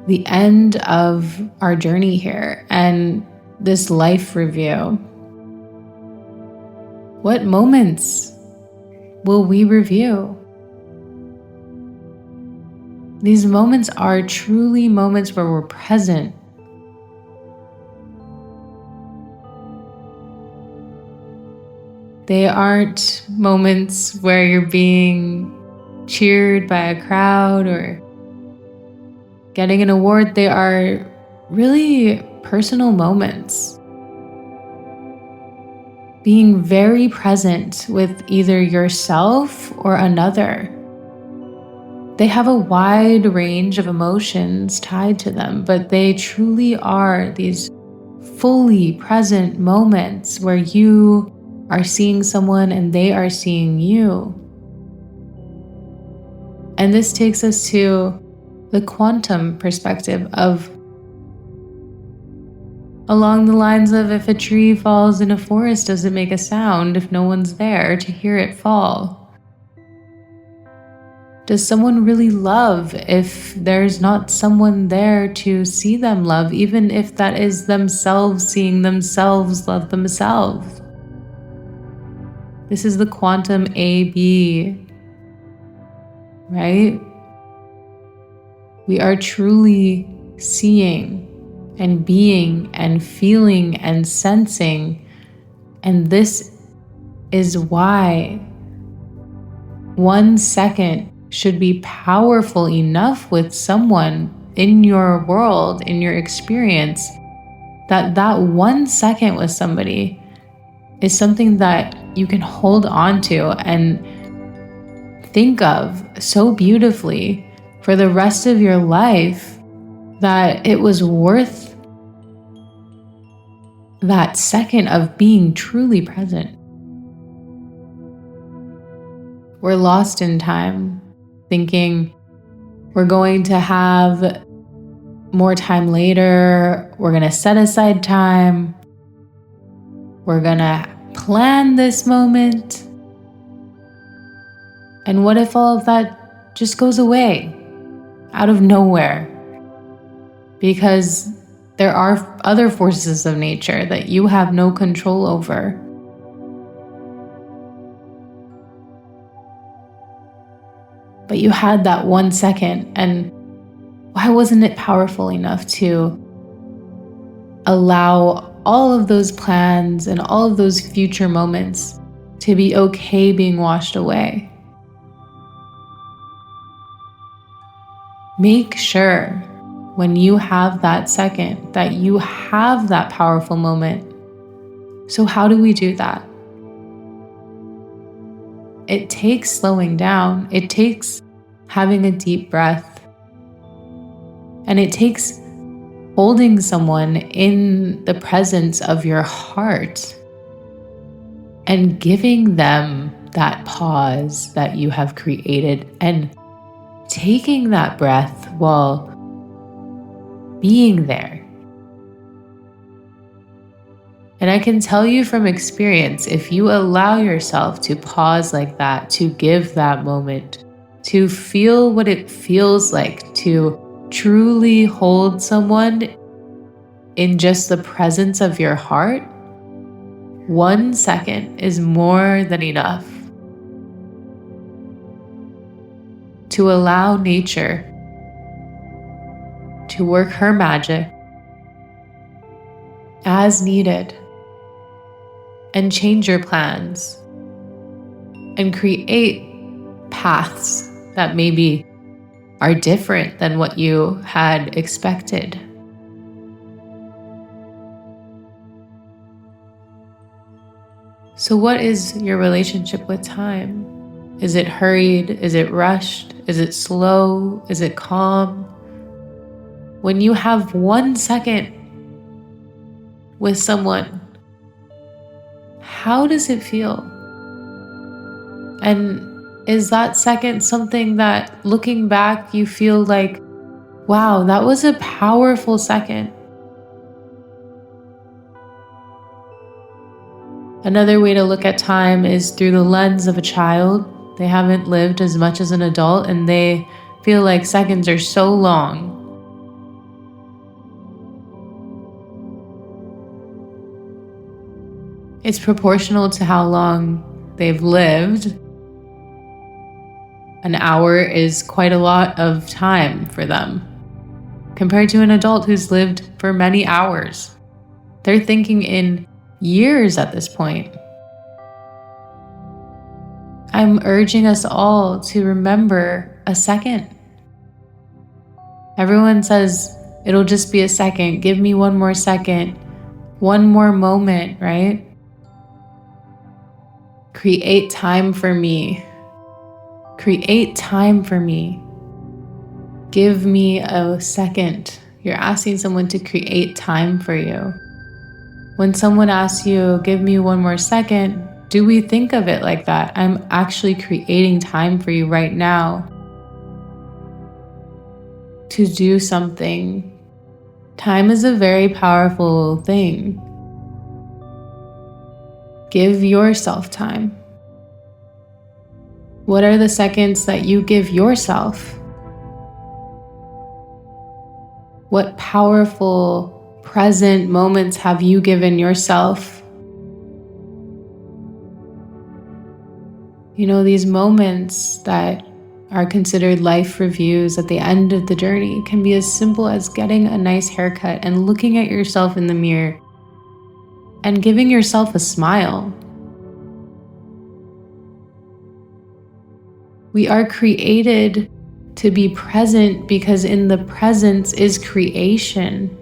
the end of our journey here and this life review. What moments will we review? These moments are truly moments where we're present. They aren't moments where you're being cheered by a crowd or getting an award. They are really personal moments. Being very present with either yourself or another. They have a wide range of emotions tied to them, but they truly are these fully present moments where you are seeing someone and they are seeing you. And this takes us to the quantum perspective of, along the lines of, if a tree falls in a forest, does it make a sound if no one's there to hear it fall? Does someone really love if there's not someone there to see them love, even if that is themselves seeing themselves love themselves? This is the quantum AB, right? We are truly seeing and being and feeling and sensing. And this is why 1 second should be powerful enough with someone in your world, in your experience, that 1 second with somebody is something that you can hold on to and think of so beautifully for the rest of your life, that it was worth that second of being truly present. We're lost in time, thinking we're going to have more time later, we're going to set aside time, we're going to plan this moment. And what if all of that just goes away out of nowhere, because there are other forces of nature that you have no control over. But you had that 1 second, and why wasn't it powerful enough to allow all of those plans and all of those future moments to be okay being washed away? Make sure when you have that second that you have that powerful moment. So how do we do that? It takes slowing down. It takes having a deep breath. And it takes holding someone in the presence of your heart and giving them that pause that you have created and taking that breath while being there. And I can tell you from experience, if you allow yourself to pause like that, to give that moment, to feel what it feels like to truly hold someone in just the presence of your heart, 1 second is more than enough to allow nature to work her magic as needed and change your plans and create paths that maybe are different than what you had expected. So what is your relationship with time? Is it hurried? Is it rushed? Is it slow? Is it calm? When you have 1 second with someone, how does it feel? And is that second something that, looking back, you feel like, wow, that was a powerful second? Another way to look at time is through the lens of a child. They haven't lived as much as an adult, and they feel like seconds are so long. It's proportional to how long they've lived. An hour is quite a lot of time for them, compared to an adult who's lived for many hours. They're thinking in years at this point. I'm urging us all to remember a second. Everyone says, it'll just be a second. Give me 1 more second, 1 more moment, right? Create time for me. Create time for me. Give me a second. You're asking someone to create time for you. When someone asks you, give me 1 more second, do we think of it like that? I'm actually creating time for you right now to do something. Time is a very powerful thing. Give yourself time. What are the seconds that you give yourself? What powerful present moments have you given yourself? You know, these moments that are considered life reviews at the end of the journey can be as simple as getting a nice haircut and looking at yourself in the mirror and giving yourself a smile. We are created to be present because in the presence is creation.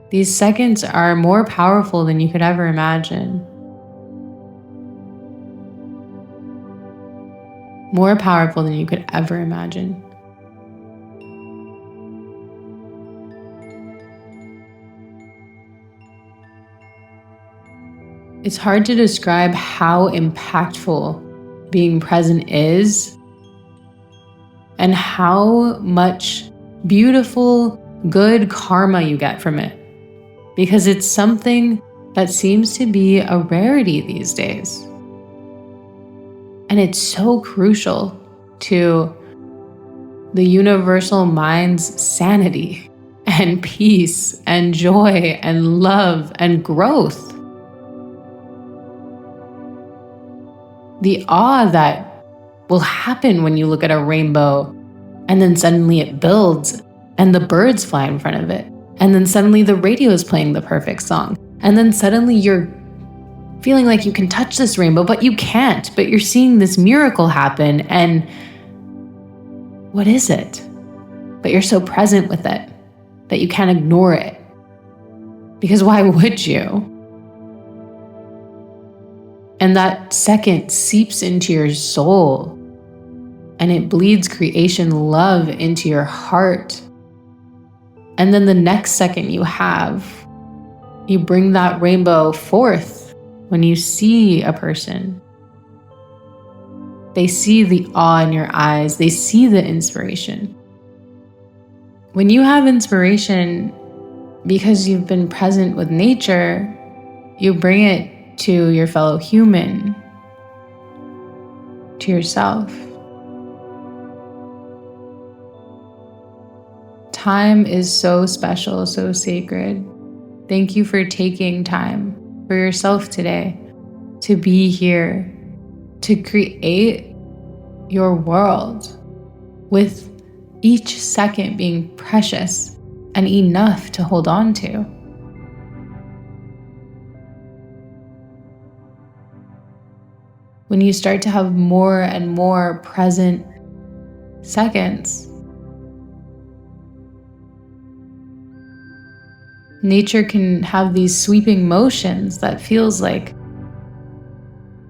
These seconds are more powerful than you could ever imagine. More powerful than you could ever imagine. It's hard to describe how impactful being present is and how much beautiful, good karma you get from it, because it's something that seems to be a rarity these days. And it's so crucial to the universal mind's sanity and peace and joy and love and growth. The awe that will happen when you look at a rainbow and then suddenly it builds and the birds fly in front of it. And then suddenly the radio is playing the perfect song. And then suddenly you're feeling like you can touch this rainbow, but you can't. But you're seeing this miracle happen. And what is it? But you're so present with it that you can't ignore it. Because why would you? And that second seeps into your soul and it bleeds creation love into your heart. And then the next second you bring that rainbow forth when you see a person. They see the awe in your eyes. They see the inspiration. When you have inspiration because you've been present with nature, you bring it to your fellow human, to yourself. Time is so special, so sacred. Thank you for taking time for yourself today to be here, to create your world with each second being precious and enough to hold on to. When you start to have more and more present seconds, nature can have these sweeping motions that feels like,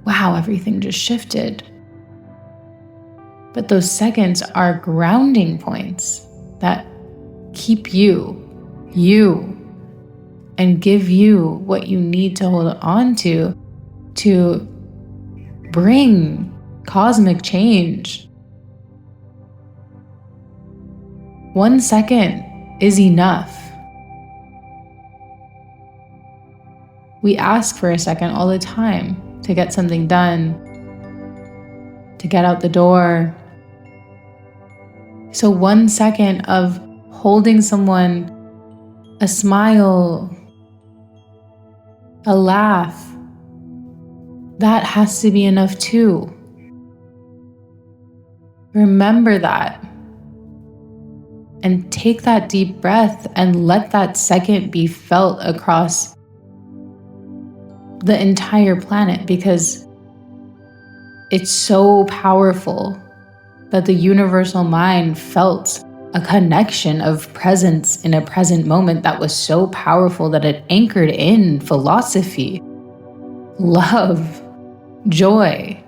wow, everything just shifted. But those seconds are grounding points that keep you, and give you what you need to hold on to bring cosmic change. 1 second is enough. We ask for a second all the time to get something done, to get out the door. So 1 second of holding someone, a smile, a laugh, that has to be enough too. Remember that. And take that deep breath and let that second be felt across the entire planet, because it's so powerful that the universal mind felt a connection of presence in a present moment that was so powerful that it anchored in philosophy, love, joy.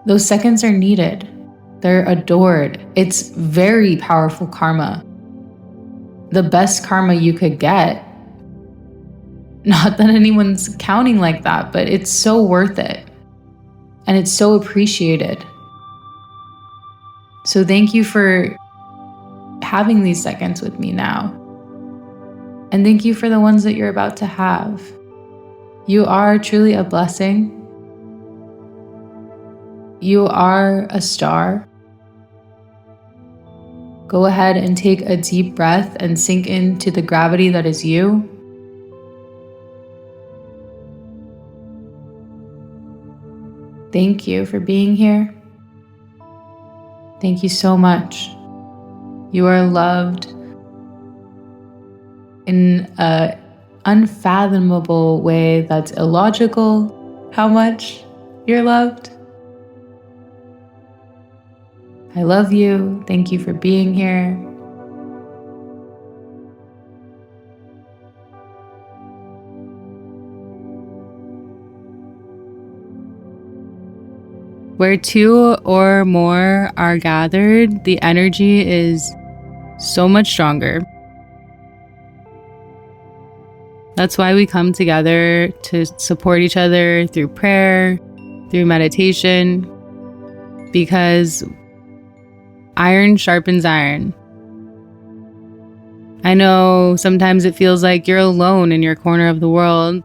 Those seconds are needed. They're adored. It's very powerful karma. The best karma you could get. Not that anyone's counting like that, but it's so worth it. And it's so appreciated. So thank you for having these seconds with me now. And thank you for the ones that you're about to have. You are truly a blessing. You are a star. Go ahead and take a deep breath and sink into the gravity that is you. Thank you for being here. Thank you so much. You are loved in an unfathomable way that's illogical, how much you're loved. I love you. Thank you for being here. Where two or more are gathered, the energy is so much stronger. That's why we come together to support each other through prayer, through meditation, because iron sharpens iron. I know sometimes it feels like you're alone in your corner of the world.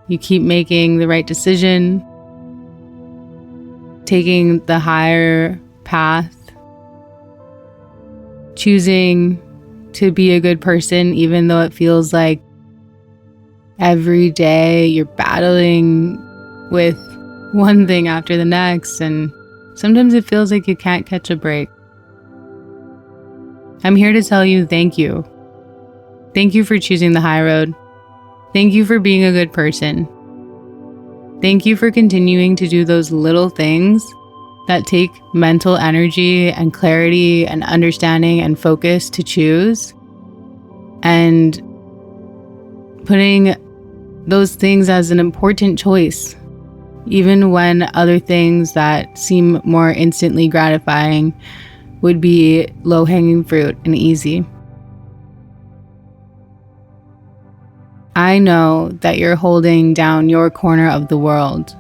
You keep making the right decision, taking the higher path, choosing to be a good person, even though it feels like every day you're battling with one thing after the next, and sometimes it feels like you can't catch a break. I'm here to tell you thank you. Thank you for choosing the high road. Thank you for being a good person. Thank you for continuing to do those little things that take mental energy and clarity and understanding and focus to choose, and putting those things as an important choice, even when other things that seem more instantly gratifying would be low-hanging fruit and easy. I know that you're holding down your corner of the world,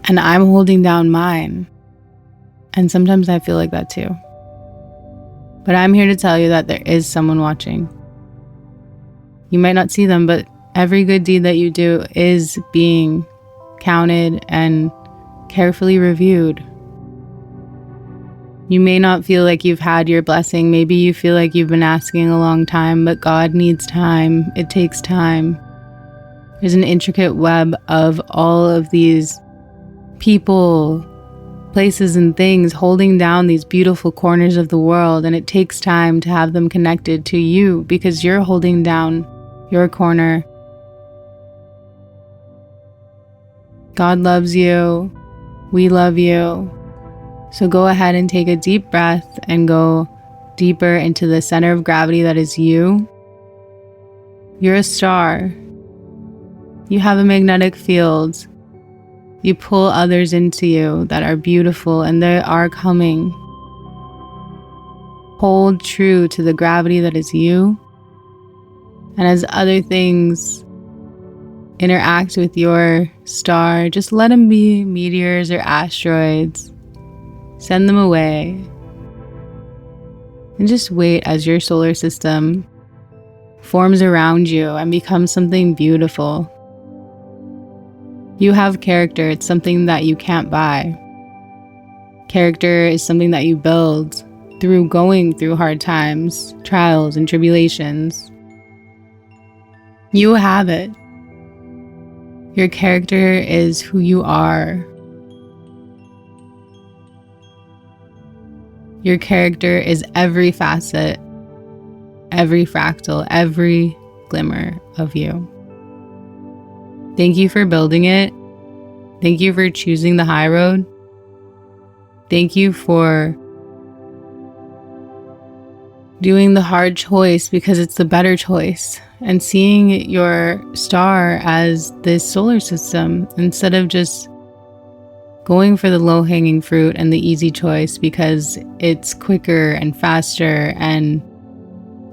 and I'm holding down mine. And sometimes I feel like that too. But I'm here to tell you that there is someone watching. You might not see them, but every good deed that you do is being counted and carefully reviewed. You may not feel like you've had your blessing. Maybe you feel like you've been asking a long time, but God needs time. It takes time. There's an intricate web of all of these people, places, and things holding down these beautiful corners of the world, and it takes time to have them connected to you because you're holding down your corner. God loves you. We love you. So go ahead and take a deep breath and go deeper into the center of gravity that is you. You're a star. You have a magnetic field. You pull others into you that are beautiful, and they are coming. Hold true to the gravity that is you. And as other things interact with your star, just let them be meteors or asteroids. Send them away. And just wait as your solar system forms around you and becomes something beautiful. You have character. It's something that you can't buy. Character is something that you build through going through hard times, trials, and tribulations. You have it. Your character is who you are. Your character is every facet, every fractal, every glimmer of you. Thank you for building it. Thank you for choosing the high road. Thank you for doing the hard choice because it's the better choice, and seeing your star as this solar system instead of just going for the low-hanging fruit and the easy choice because it's quicker and faster. And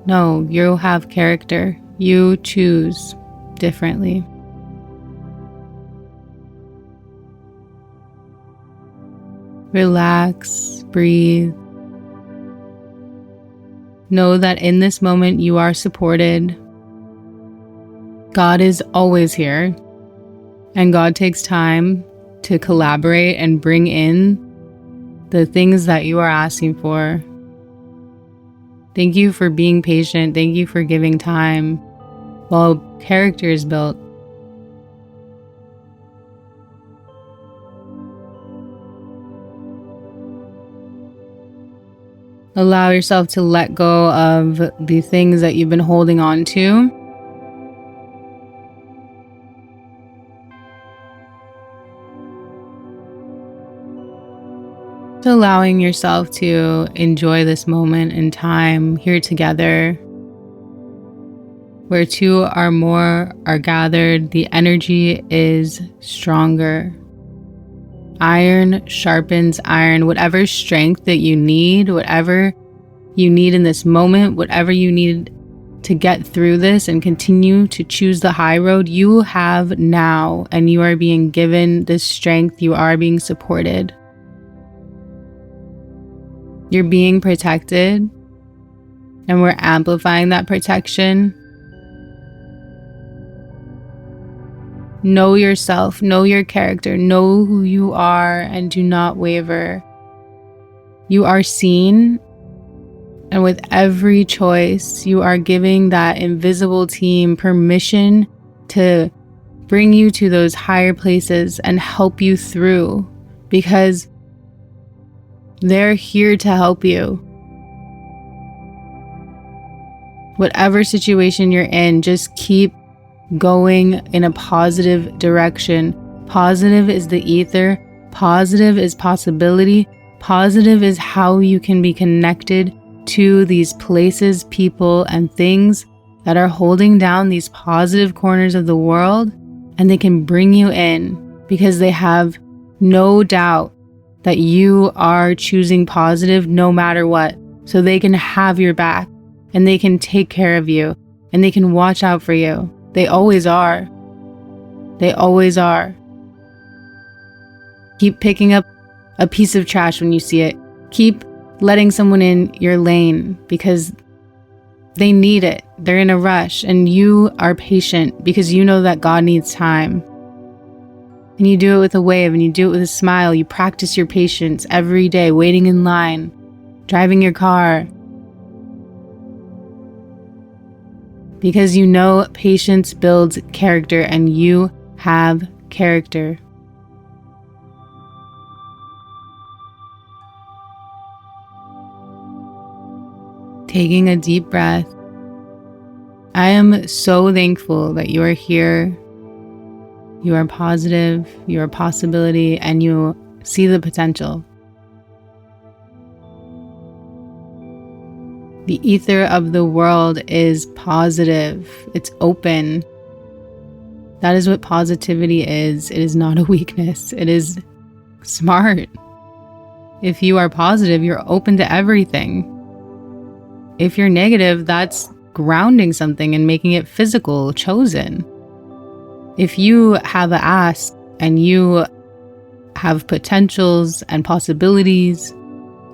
no, you have character. You choose differently. Relax, breathe. Know that in this moment you are supported. God is always here, and God takes time to collaborate and bring in the things that you are asking for. Thank you for being patient. Thank you for giving time while character is built. Allow yourself to let go of the things that you've been holding on to. Allowing yourself to enjoy this moment in time here together. Where two or more are gathered, the energy is stronger. Iron sharpens iron. Whatever strength that you need, whatever you need in this moment, whatever you need to get through this and continue to choose the high road, you have now, and you are being given this strength. You are being supported. You're being protected, and we're amplifying that protection. Know yourself, know your character, know who you are, and do not waver. You are seen, and with every choice, you are giving that invisible team permission to bring you to those higher places and help you through, because they're here to help you. Whatever situation you're in, just keep going in a positive direction. Positive is the ether. Positive is possibility. Positive is how you can be connected to these places, people, and things that are holding down these positive corners of the world, and they can bring you in because they have no doubt that you are choosing positive no matter what. So they can have your back, and they can take care of you, and they can watch out for you. They always are. They always are. Keep picking up a piece of trash when you see it. Keep letting someone in your lane because they need it. They're in a rush, and you are patient because you know that God needs time. And you do it with a wave, and you do it with a smile. You practice your patience every day, waiting in line, driving your car. Because you know patience builds character, and you have character. Taking a deep breath. I am so thankful that you are here. You are positive, you are a possibility, and you see the potential. The ether of the world is positive. It's open. That is what positivity is. It is not a weakness. It is smart. If you are positive, you're open to everything. If you're negative, that's grounding something and making it physical, chosen. If you have an ask and you have potentials and possibilities,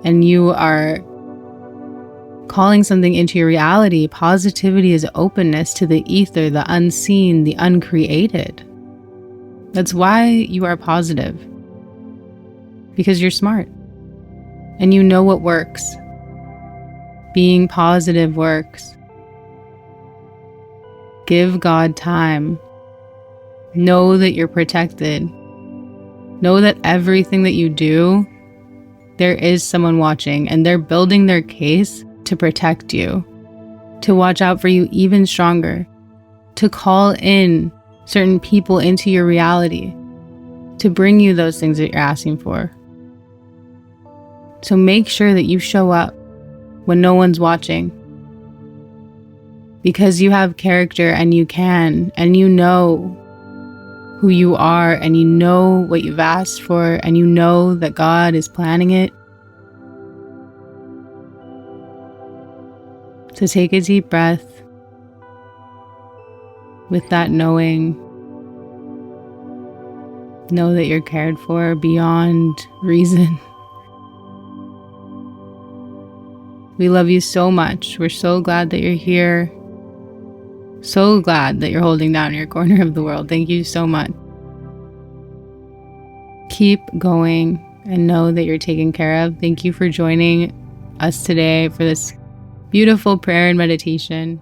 and you are calling something into your reality, positivity is openness to the ether, the unseen, the uncreated. That's why you are positive. Because you're smart. And you know what works. Being positive works. Give God time. Know that you're protected. Know that everything that you do, there is someone watching, and they're building their case to protect you, to watch out for you even stronger, to call in certain people into your reality, to bring you those things that you're asking for. So make sure that you show up when no one's watching, because you have character, and you can, and you know who you are, and you know what you've asked for, and you know that God is planning it. So take a deep breath with that knowing. Know that you're cared for beyond reason. We love you so much. We're so glad that you're here. So glad that you're holding down your corner of the world. Thank you so much. Keep going and know that you're taken care of. Thank you for joining us today for this beautiful prayer and meditation.